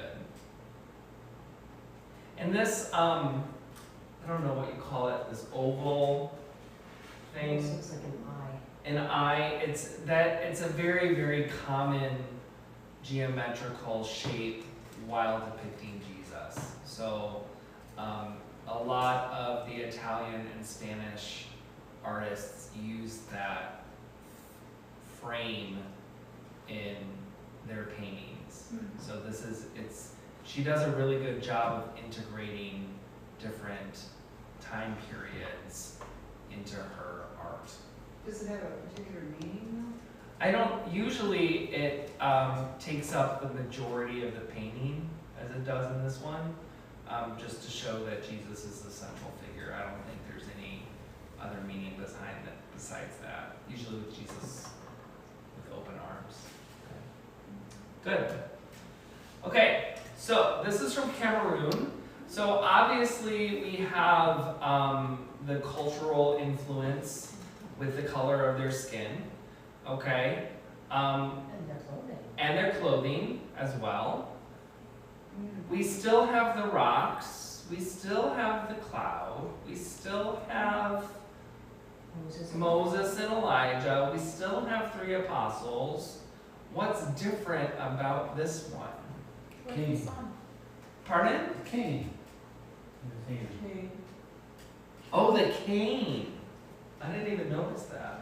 And this, I don't know what you call it, this oval thing. It looks like an eye. An eye, it's a very, very common geometrical shape while depicting Jesus. So a lot of the Italian and Spanish artists use that frame in their paintings. So she does a really good job of integrating different time periods into her art. Does it have a particular meaning I don't, usually it takes up the majority of the painting, as it does in this one, just to show that Jesus is the central figure. I don't think there's any other meaning behind it besides that. Usually with Jesus with open arms. Good. Okay, so this is from Cameroon. So obviously we have the cultural influence with the color of their skin. Okay, And their clothing. and their clothing as well. We still have the rocks, we still have the cloud, we still have Moses and Elijah, we still have 3 apostles. What's different about this one? King. Pardon? King. Oh, the cane. I didn't even notice that.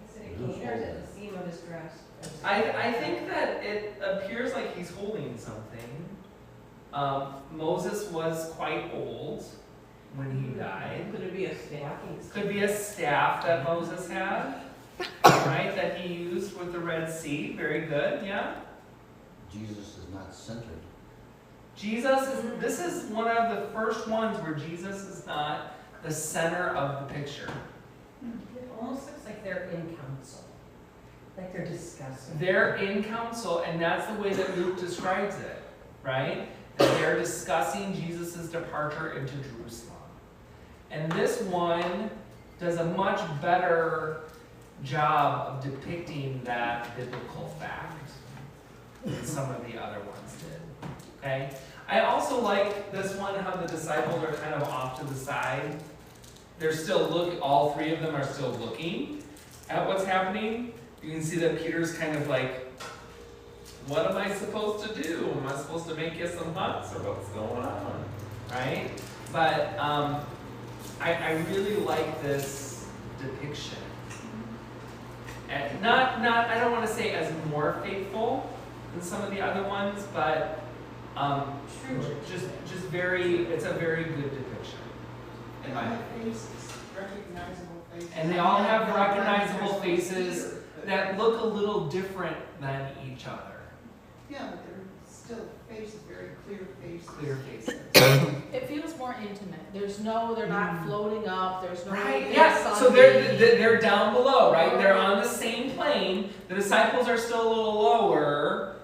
Is it a cane or is it the seam of his dress? I think that it appears like he's holding something. Moses was quite old, when he died. Could it be a staff? Could be a staff that Moses had, right, that he used with the Red Sea. Very good, yeah. Jesus is not centered. Jesus is, this is one of the first ones where Jesus is not the center of the picture. It almost looks like they're in council, like they're discussing. They're in council, and that's the way that Luke describes it, right? That they're discussing Jesus' departure into Jerusalem. And this one does a much better job of depicting that biblical fact than some of the other ones did, okay? I also like this one, how the disciples are kind of off to the side. They're still all three of them are still looking at what's happening. You can see that Peter's kind of like, what am I supposed to do? Am I supposed to make you some huts, or what's going on, right? But I really like this depiction. And I don't want to say as more faithful than some of the other ones, but just very, it's a very good depiction. And I have faces, recognizable faces. And they all have recognizable faces that look a little different than each other. Yeah, but they're still faces, very clear faces. Clear faces. It feels more intimate. They're not floating up, there's no. Right, yeah, so they're down below, right? They're on the same plane. The disciples are still a little lower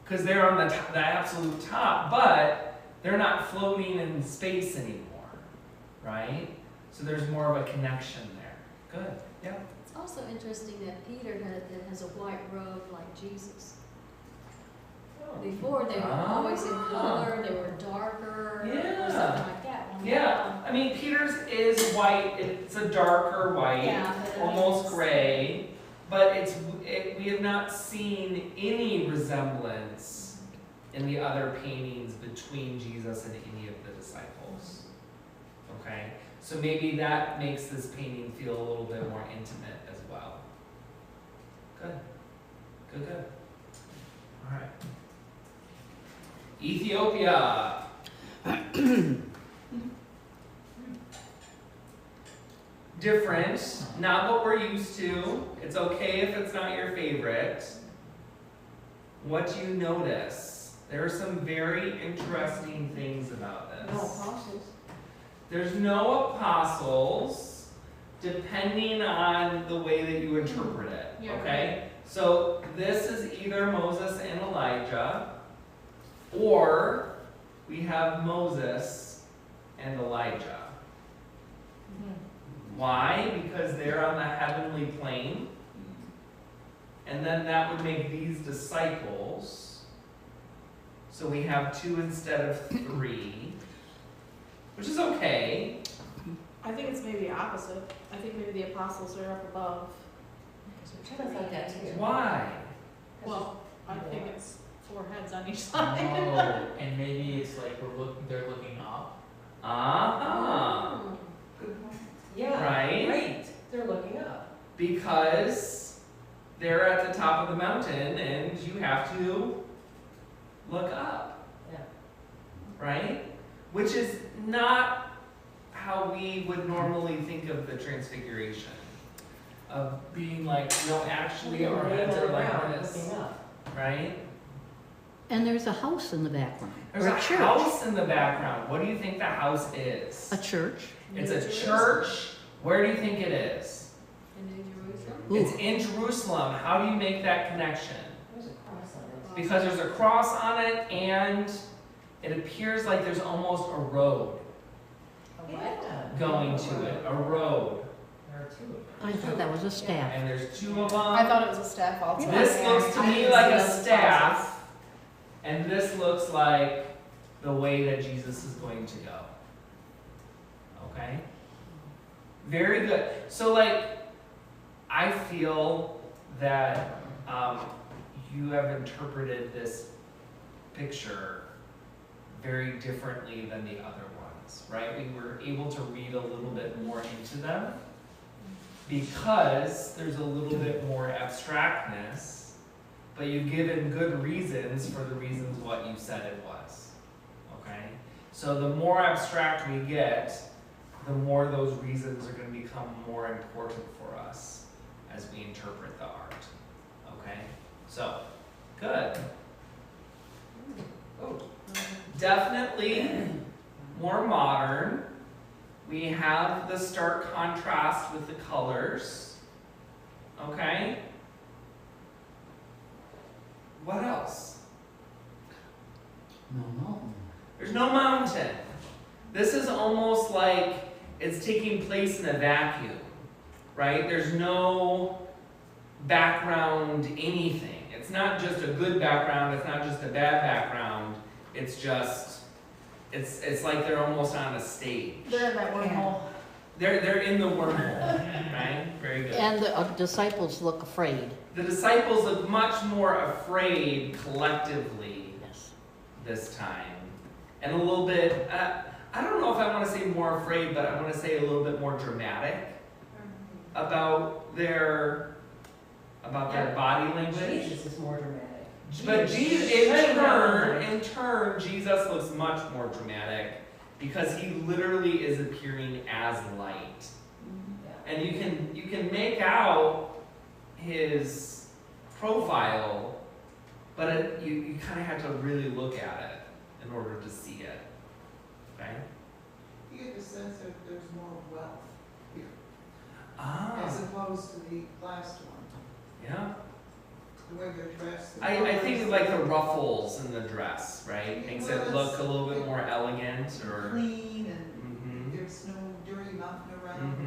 because they're on the absolute top, but they're not floating in space anymore, right? So there's more of a connection there. Good, yeah. It's also interesting that Peter has a white robe like Jesus. Before, they were always in color, they were darker, Yeah. or something like that. Yeah, I mean, Peter's is white, it's a darker white, Yeah, but almost it's- gray, but we have not seen any resemblance in the other paintings between Jesus and any of the disciples. Okay, so maybe that makes this painting feel a little bit more intimate as well. Good, good, good. All right. Ethiopia. Different, not what we're used to. It's okay if it's not your favorite. What do you notice? There are some very interesting things about this. No apostles. There's no apostles, depending on the way that you interpret it, Yeah. okay? So this is either Moses and Elijah, or we have Moses and Elijah. Why? Because they're on the heavenly plane. And then that would make these disciples. So we have 2 instead of 3, which is okay. I think it's maybe opposite. I think maybe the apostles are up above. I kind of thought that too. Why? Well, I think it's 4 heads on each side. Oh, and maybe it's like they're looking up. Uh-huh. Yeah, Right? right. They're looking up. Because they're at the top of the mountain and you have to look up. Yeah. Right? Which is not how we would normally think of the transfiguration. Of being like, no, actually our heads are like this. Looking up. Right? And there's a house in the background. There's or a a church. house in the background. What do you think the house is? A church. It's a church. Where do you think it is? In New Jerusalem? Ooh. It's in Jerusalem. How do you make that connection? There's a cross on it. Because there's a cross on it and it appears like there's almost a road Yeah. going to it. A road. There are 2 of them. I thought that was a staff. And there's 2 of them. I thought it was a staff also. This looks to me like a staff. And this looks like the way that Jesus is going to go. Okay? Very good. So I feel that you have interpreted this picture very differently than the other ones, right? We were able to read a little bit more into them because there's a little bit more abstractness, but you've given good reasons for the reasons what you said it was, okay? So the more abstract we get, the more those reasons are going to become more important for us as we interpret the art. Okay? So, good. Oh, definitely more modern. We have the stark contrast with the colors. Okay? What else? No mountain. There's no mountain. This is almost like it's taking place in a vacuum, right? There's no background anything. It's not just a good background, it's not just a bad background. It's just, it's like they're almost on a stage. They're in that wormhole. They're in the wormhole, right? Very good. And the disciples look afraid. The disciples look much more afraid collectively Yes. this time. And a little bit, I don't know if I want to say more afraid, but I want to say a little bit more dramatic about their body language. Jesus is more dramatic. But Jesus, in turn, Jesus looks much more dramatic because he literally is appearing as light. Yeah. And you can make out his profile, but you kind of have to really look at it in order to see it. Okay? You get the sense that there's more wealth here, Ah, as opposed to the last one, yeah. the way they're dressed. the I think colors, like the ruffles in the dress, right? Makes Well, it look a little bit more elegant or. clean and Mhm. there's no dirty mountain around,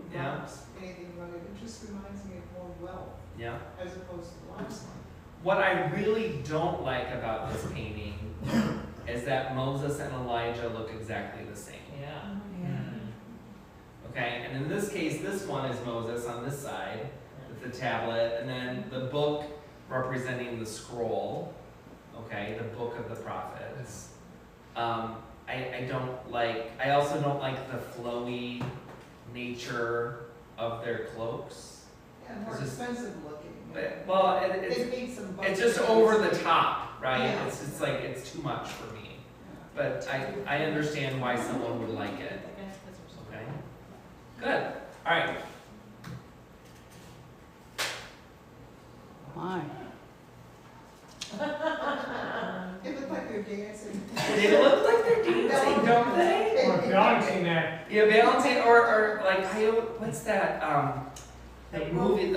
Mhm, yeah. rocks, anything rugged. It just reminds me of more wealth Yeah. as opposed to the last one. What I really don't like about this painting is that Moses and Elijah look exactly the same. Yeah. Okay, and in this case, this one is Moses on this side with the tablet, and then the book representing the scroll. Okay, the book of the prophets. I don't like. I also don't like the flowy nature of their cloaks. Yeah, more It's just- expensive looking. Well, They made some. it's just over the top, right? Yeah. It's like it's too much for me. But I understand why someone would like it. Okay. Good. All right. My. It looked like they're dancing. They look like they're dancing, don't they? Or balancing act. Yeah, balancing or like what's that? The movie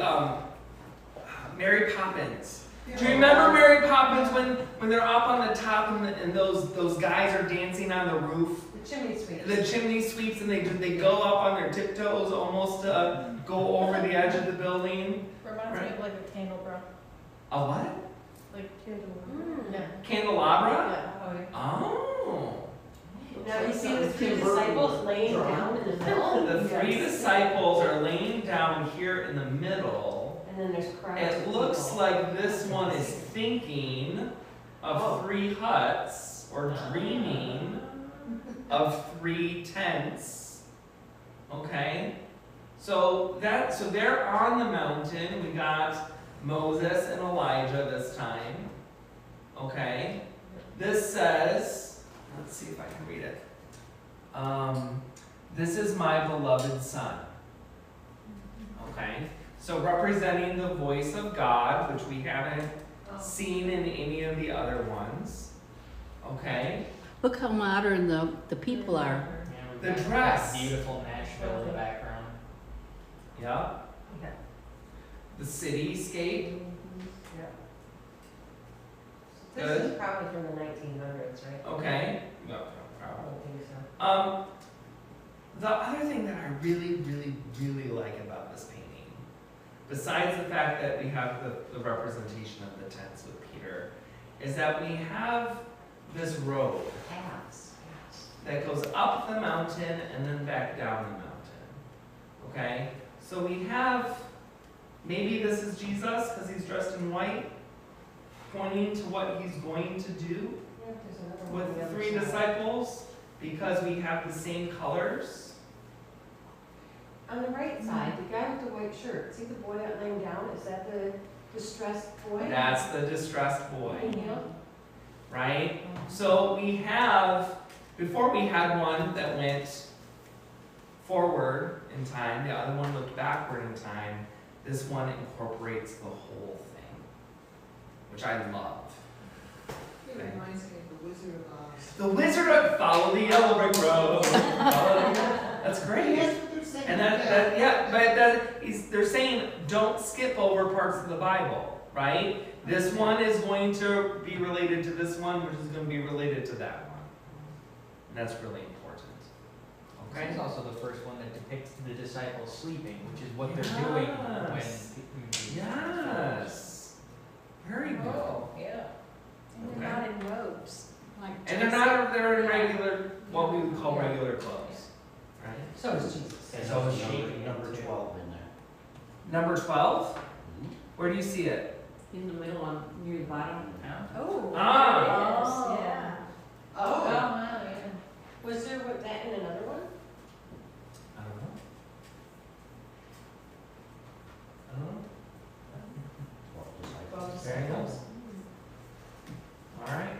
Mary Poppins. Do you remember Mary Poppins when they're up on the top and those guys are dancing on the roof? The chimney sweeps. The chimney sweeps and they go up on their tiptoes almost to go over the edge of the building. Reminds me of like a candelabra. A what? Like candelabra. Mm. Yeah. Candelabra? Yeah. Oh. Now you see the three disciples laying down in the middle? The three disciples are laying down here in the middle. And then there's crowds It of looks people. like this one is thinking of 3 huts or dreaming of 3 tents. Okay? So they're on the mountain. We got Moses and Elijah this time. Okay? This says, let's see if I can read it. This is my beloved son. Okay? So representing the voice of God, which we haven't seen in any of the other ones. Okay? Look how modern the people are. Yeah, we've The got dress. that beautiful Nashville in the background. Yeah. Yeah. The cityscape. Yeah. Good. This is probably from the 1900s, right? Okay. No, no I problem. don't think so. The other thing that I really, really, really like about this painting, besides the fact that we have the representation of the tents with Peter, is that we have this road Paths. that goes up the mountain and then back down the mountain. Okay? So we have, maybe this is Jesus because he's dressed in white, pointing to what he's going to do Yeah, there's another one on the with other 3 side. disciples because we have the same colors. On the right side, the guy with the white shirt, see the boy that laying down, is that the distressed boy? That's the distressed boy, Yeah. right? So we have, before we had one that went forward in time, the other one looked backward in time. This one incorporates the whole thing, which I love. It reminds me of the Wizard of Oz. The Wizard of Follow the Yellow Brick Road. That's great. That's what they're saying. And they're saying don't skip over parts of the Bible, right? This one is going to be related to this one, which is going to be related to that one. And that's really important. Okay? It's also the first one that depicts the disciples sleeping, which is what they're doing when. Yes. Very good. Oh, yeah. And they're not in robes, like. And they're in regular, what we would call regular clothes. Right? So is Jesus. And So there's it's number 12 in there. Number 12? Mhm. Where do you see it? In the middle on, near the bottom. Oh, Ah. there it is, yeah. Oh. wow, yeah. Was there that in another one? I don't know. I don't know. 12 disciples. Very nice. All right.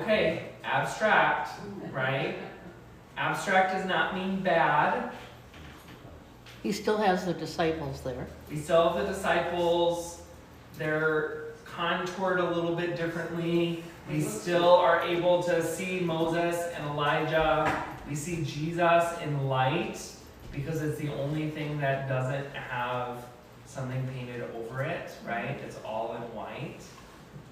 Okay, abstract, right? Abstract does not mean bad. He still has the disciples there. We still have the disciples. They're contoured a little bit differently. We still are able to see Moses and Elijah. We see Jesus in light because it's the only thing that doesn't have something painted over it, right? It's all in white,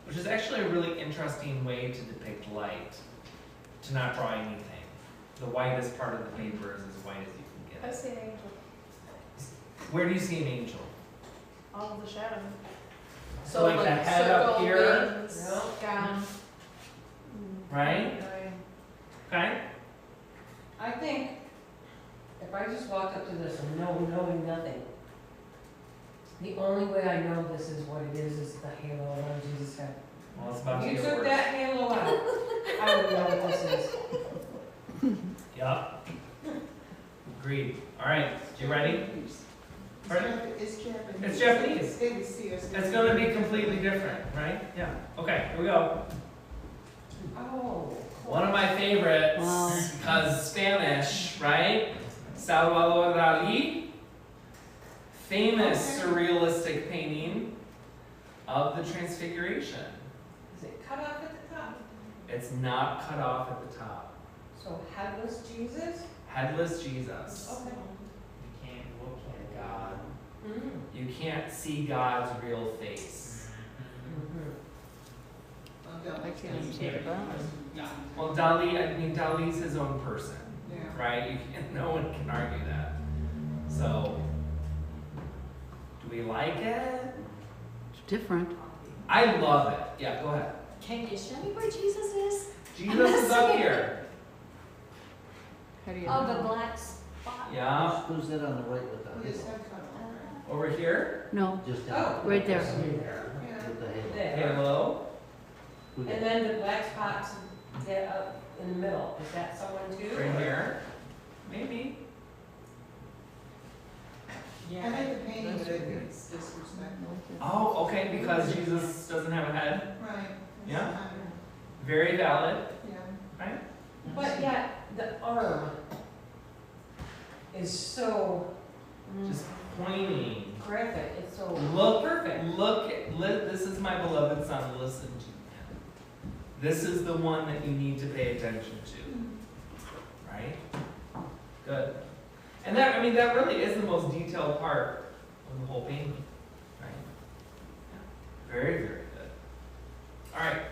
which is actually a really interesting way to depict light, to not draw anything. The whitest part of the paper is as white as you can I get it. see an angel, Where do you see an angel? all of the shadow. So like the head up circle, here? wings, gown. Right? Okay? I think if I just walked up to this and knowing nothing, the only way I know this is what it is the halo around Jesus' head. Well, it's about to You get took worse. that halo out, I would know what this is. Yup. Agreed. All right, you ready? Pardon? It's Japanese. It's Japanese. They would see us. It's going to be completely different, right? Yeah. Okay, here we go. Oh. One of my favorites, Wow. because Spanish, right? Salvador Dali, famous surrealistic painting of the Transfiguration. Is it cut off at the top? It's not cut off at the top. So headless Jesus? Headless Jesus. Okay. You can't look at God. Mm. You can't see God's real face. I can't even see the ground. Well, Dali's his own person, Yeah. right? You can't, no one can argue that. So, do we like it? It's different. I love it. Yeah, go ahead. Can you show me where Jesus is? Jesus is up here. How do you Oh, know? the black spot? Yeah, Who's that on the right with the Well, his halo? head cut off, over here. No, Just Oh. right there. right? Yeah. with the halo. There. Halo. Who And did? then the black spots there up in the middle, is that someone too? Right here. Maybe. I like the painting, but I think it's disrespectful. Oh, okay, because Jesus doesn't have a head. Right. It's Yeah. kind of- Very valid, Yeah. right? But yet, the arm is so Just pointing. graphic, it's so Look, perfect. this is my beloved son, listen to him. This is the one that you need to pay attention to, right? Good. And that really is the most detailed part of the whole painting, right? Yeah. Very, very good. All right.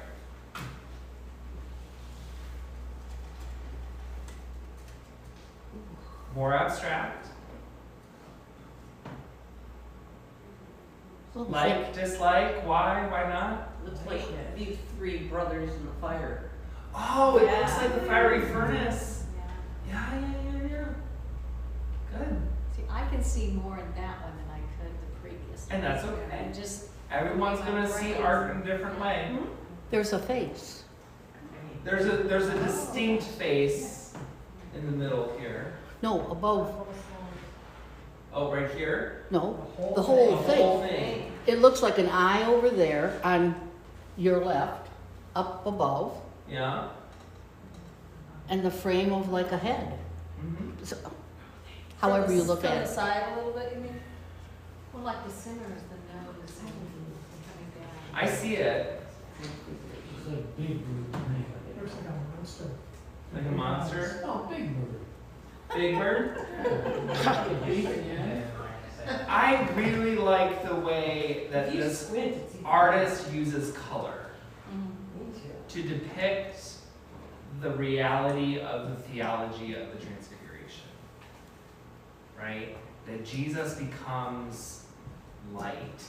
More abstract. Well, Like, dislike, why not? Looks like these three brothers in the fire. Oh, it looks Yeah. like the fiery furnace. Yeah. Yeah. Good. See, I can see more in that one than I could the previous one. And that's okay. And just, Everyone's gonna see art in a different way. There's a face. There's a distinct face in the middle here. No, above. Oh, right here. No, the whole The whole thing. thing. It looks like an eye over there on your left, up above. Yeah. and the frame of like a head. Mhm. So, however you look From at the it. side a little bit, you mean? Well, like the center is the nose and coming down. I see it. It's like big bird to me. Looks like a monster. Like a monster? Oh, big bird. Big bird? Yeah. I really like the way that If you this squint, it's even- artist uses color Me too. to depict the reality of the theology of the Transfiguration. Right? That Jesus becomes light,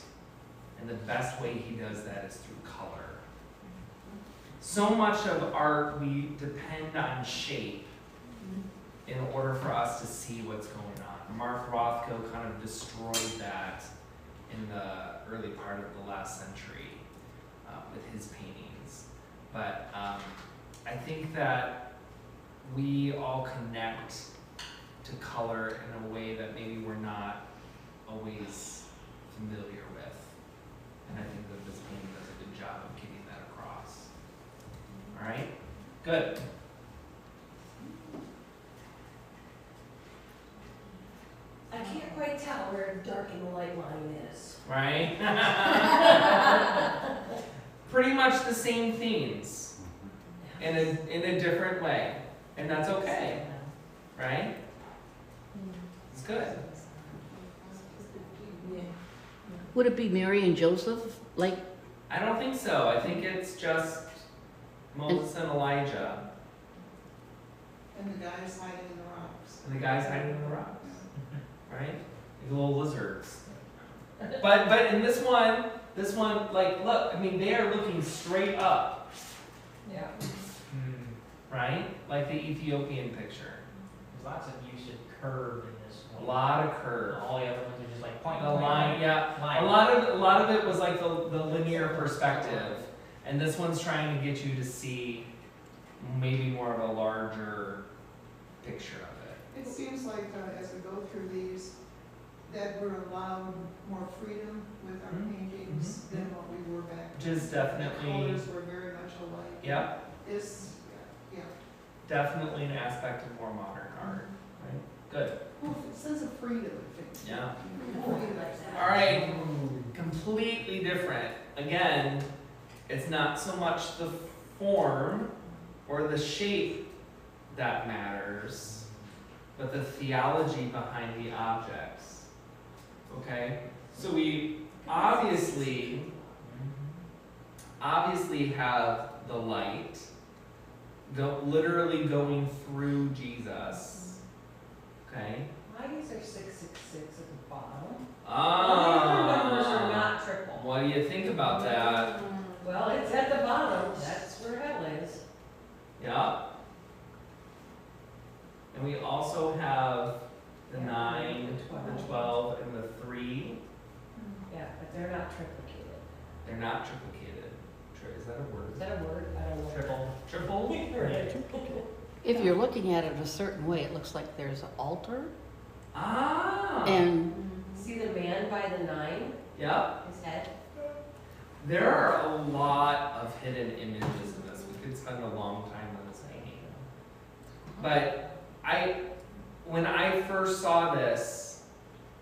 and the best way he does that is through color. So much of art, we depend on shape in order for us to see what's going on. Mark Rothko kind of destroyed that in the early part of the last century with his paintings. But I think that we all connect to color in a way that maybe we're not always familiar with. And I think that this painting does a good job of getting that across. All right? Good. I can't quite tell where dark and light line is. Right? Pretty much the same themes in a different way. And that's okay, right? It's good. Yeah. Would it be Mary and Joseph? Like, I don't think so. I think it's just Moses and Elijah. And the guys hiding in the rocks. And the guys hiding in the rocks, right? The little lizards. But in this one, like, look, I mean, they are looking straight up, Yeah. right? Like the Ethiopian picture. There's lots of use of curve in this A one. lot of curve. All the other ones are just like point. The line, yeah. A lot of it was like the linear perspective. And this one's trying to get you to see maybe more of a larger picture of it. It seems like as we go through these, that we're allowed more freedom with our Mhm. paintings Mhm. than what we were back Which then. is The definitely, colors were very much alike. yeah, Yeah. definitely an aspect of more modern art, right? Good. Well, it says a freedom, I think. Yeah. Freedom. All right, completely different. Again, it's not so much the form or the shape that matters, but the theology behind the objects. Okay? So we obviously have the light literally going through Jesus. Okay? Why is there 666 at the bottom? Ah. The other numbers are not triple. What do you think about that? Well, it's at the bottom, that's where hell is. Yeah. And we also have the Yeah, 9, the the 12, and the 3. Yeah, but they're not triplicated. They're not triplicated. Is that a Is word? that a word? I don't know. Triple? if you're looking at it a certain way, it looks like there's an altar. Ah. And See the man by the 9, Yeah. his head? There are a lot of hidden images in this. We could spend a long time on this painting. But when I first saw this,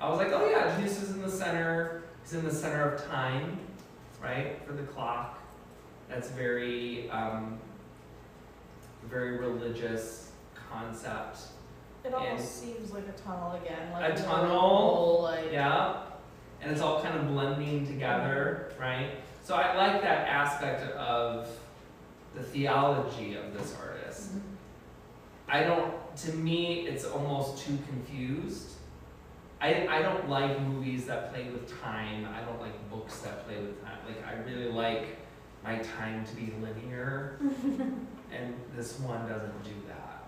I was like, oh yeah, Jesus is in the center. He's in the center of time, right? For the clock. That's very, very religious concept. It almost And- seems like a tunnel again, like A more tunnel, like Yeah. And it's all kind of blending together, right? So I like that aspect of the theology of this artist. To me, it's almost too confused. I don't like movies that play with time. I don't like books that play with time. Like, I really like my time to be linear, and this one doesn't do that.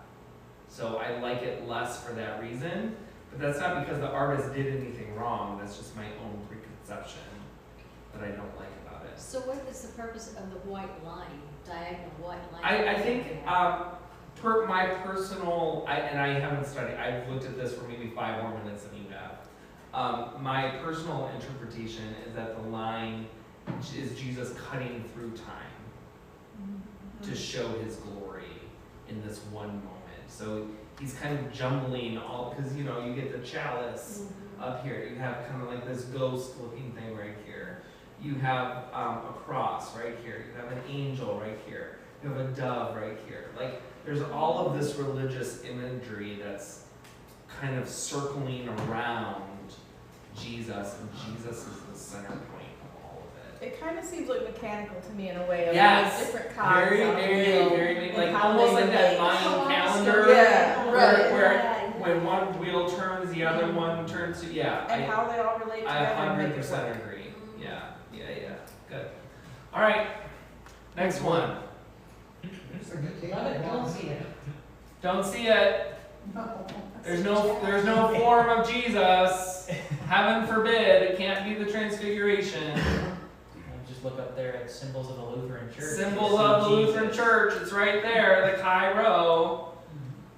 So I like it less for that reason, but that's not because the artist did anything wrong. That's just my own preconception that I don't like about it. So what is the purpose of the white line, diagonal white line? I think my personal, and I haven't studied, I've looked at this for maybe 5 more minutes than you have. My personal interpretation is that the line is Jesus cutting through time to show his glory in this one moment. So he's kind of jumbling all, because you know, you get the chalice up here, you have kind of like this ghost looking thing right here. You have a cross right here, you have an angel right here, you have a dove right here. Like, there's all of this religious imagery that's kind of circling around Jesus, and Jesus is the center point of all of it. It kind of seems like mechanical to me in a way of Yes. like different cogs Very, on the very, wheel very, and like how almost they like that relate. Mayan calendar. Yeah, right. Where when one wheel turns, the other one turns to, yeah. And how they all relate I together and make it 100% work. agree. Yeah, good. All right, next one. Love it, don't see it. Don't see it. No. There's no form of Jesus. Heaven forbid, it can't be the Transfiguration. Just look up there at symbols of the Lutheran Church. Symbols You'll of the see Lutheran Jesus. Church, it's right there, the Chi Rho.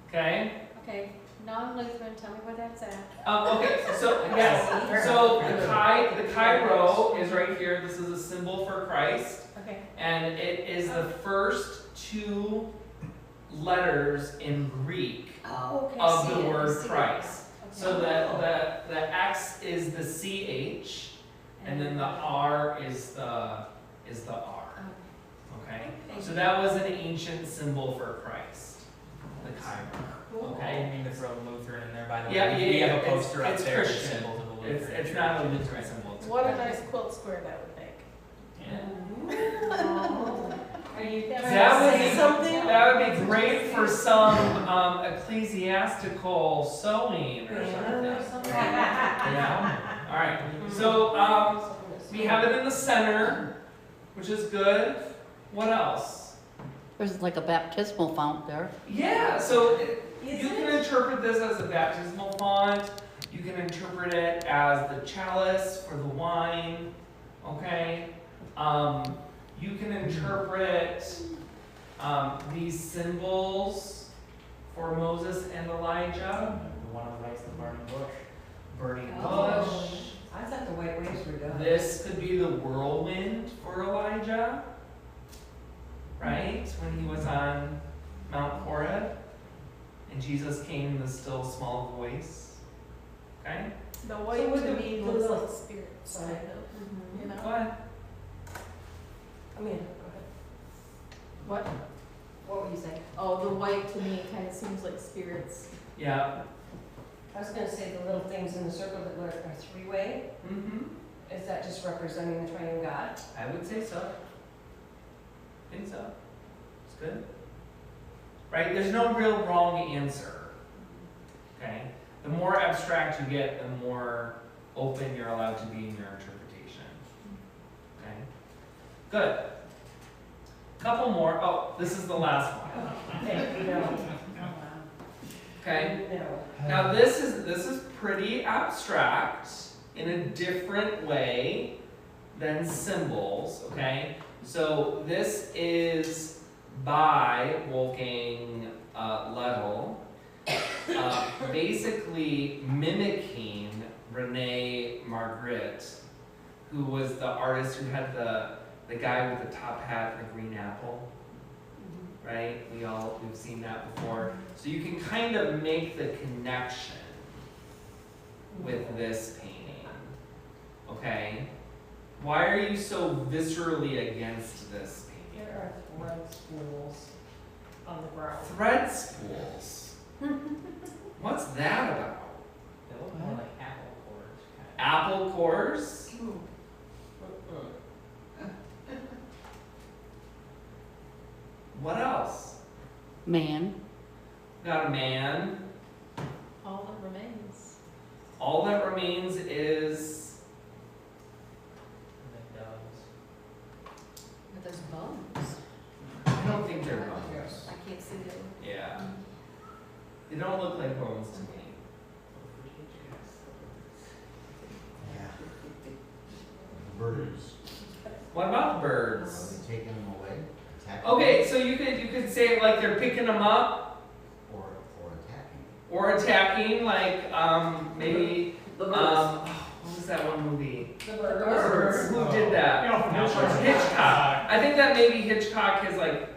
Okay? Okay, non-Lutheran, tell me where that's at. Okay, so yes, so the Chi Rho is right here. This is a symbol for Christ, Okay. and it is the first two letters in Greek Oh, okay. of see the it, I word see it. Christ. Okay. So the X is the CH, and then the R is the R. Okay? So that was an ancient symbol for Christ, the Chi Rho. I Okay? didn't mean to throw Lutheran in there, by the way. Yeah, We have a it's- poster up it's there with Christian. symbols of the Lutheran It's Church. not a Lutheran symbol. It's What a Christian. nice quilt square that would make. Are you trying That to would say be something? That would be great for some ecclesiastical sewing or something. Yeah. All right. So we have it in the center, which is good. What else? There's like a baptismal fount there. Yeah. So you can interpret this as a baptismal font. You can interpret it as the chalice for the wine. Okay. You can interpret these symbols for Moses and Elijah. The one on the right's the burning bush. Burning Oh. bush. I thought the white waves were done. This could be the whirlwind for Elijah, right? When he was on Mount Horeb and Jesus came in the still small voice. Okay? The So white would to the- me the looks little- like spirits, Sorry. kind of, you know? Go ahead. I mean, go ahead. What? What were you saying? Oh, the white to me kind of seems like spirits. Yeah. I was gonna say the little things in the circle that are three-way, Mm-hmm. is that just representing the triune God? I would say so. Think so. It's good. Right? There's no real wrong answer. Okay? The more abstract you get, the more open you're allowed to be in your interpretation. Okay? Good. Couple more. Oh, this is the last one. Okay, no. Okay? No. Now this is pretty abstract in a different way than symbols, okay? So this is by Wolfgang Lettel, basically mimicking Rene Magritte, who was the artist who had the guy with the top hat and the green apple. Right? We've seen that before. So you can kind of make the connection with this painting. Okay? Why are you so viscerally against this painting? There are thread spools on the ground. Thread spools. What's that about? They look more like apple cores. Kind of. Apple cores? What else? Man. Got a man. All that remains. All that remains is And then doves. Are those bones? I don't think they're bones. I can't see them. Yeah. They don't look like bones to me. Yeah. Birds. What about Are birds? they taking them away? Attacking Okay, so you could say it like they're picking them up them? Or attacking? or attacking, like maybe The birds. what was that one movie? The birds. Who did that? Alfred Hitchcock. Hitchcock. I think that maybe Hitchcock has like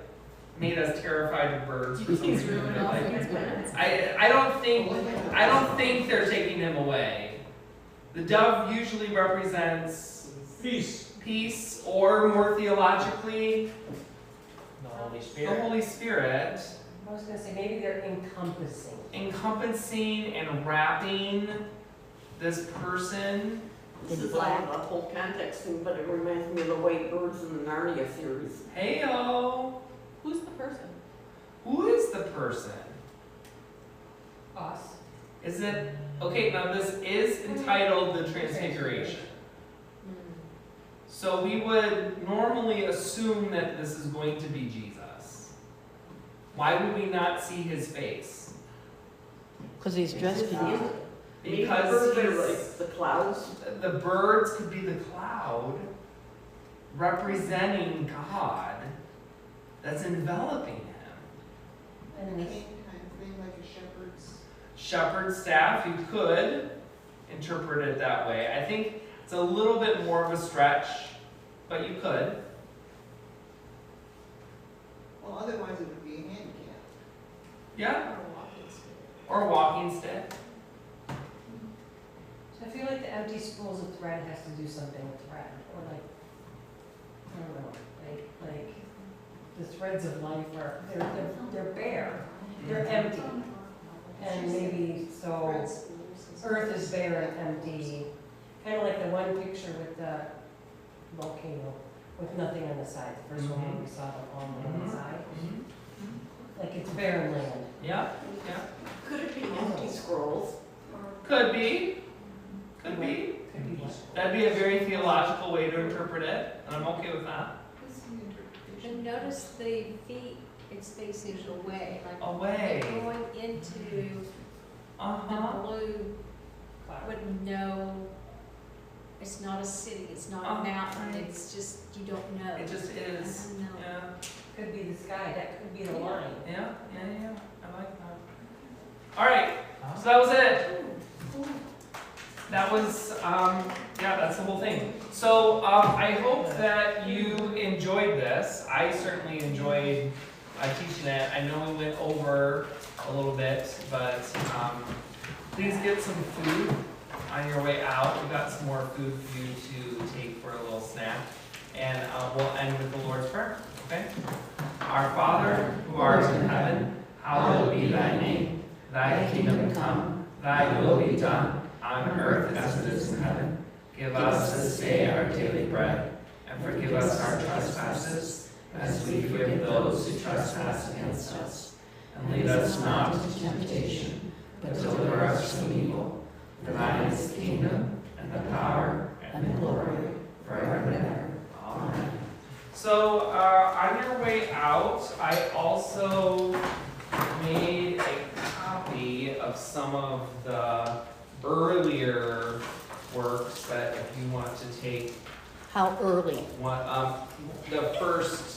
made us terrified of birds for some He's reason. ruined all his plans. I don't think they're taking him away. The dove usually represents peace, or more theologically, The Holy the Spirit. Holy Spirit, I was gonna say, maybe they're encompassing and wrapping this person. This is out of the whole context thing, but it reminds me of the white birds in the Narnia series. Heyo, Who's the person? who is the person? us. Is it, okay, now this is entitled the Transfiguration. So we would normally assume that this is going to be Jesus. Why would we not see his face? Because he's dressed in Maybe the Because birds are he's- like the clouds. the birds could be the cloud representing God that's enveloping him. And Cane this, kind of thing, like a shepherd's. Shepherd's staff, you could interpret it that way. I think it's a little bit more of a stretch, but you could. Well, otherwise it would be a handicap. Yeah, Or a walking stick. or a walking stick. so I feel like the empty spools of thread has to do something with thread, or like, I don't know, like the threads of life are, they're bare, they're empty. And maybe so, earth is bare and empty, kind of like the one picture with the volcano, with nothing on the side, the first one where we saw the palm on the side. Like it's barren land. Yeah, yeah. Could it be empty scrolls? Could be. Could be. Could be what? That'd be a very theological way to interpret it, and I'm okay with that. And notice the feet, it's facing away, like Away. they're going into Uh-huh. the blue, Cloud. wouldn't know, it's not a city, it's not a mountain, right. it's just, you don't know. It just is. I don't know. Yeah, Could be the sky, that could be the line. yeah. I like that. All right, so that was it. That was, yeah, that's the whole thing. So I hope that you enjoyed this. I certainly enjoyed teaching it. I know we went over a little bit, but please get some food on your way out. We've got some more food for you to take for a little snack. And we'll end with the Lord's Prayer, okay? Our Father, who art in heaven, hallowed be thy name. Thy kingdom come, thy will be done, on earth as it is in heaven. Give us this day our daily bread, and forgive us our trespasses, as we forgive those who trespass against us. And lead us not into temptation, but deliver us from evil. For thine is the kingdom, and the power, and the glory, forever and ever. Amen. So, on your way out, I also made a copy of some of the earlier works that if you want to take how early? one, the first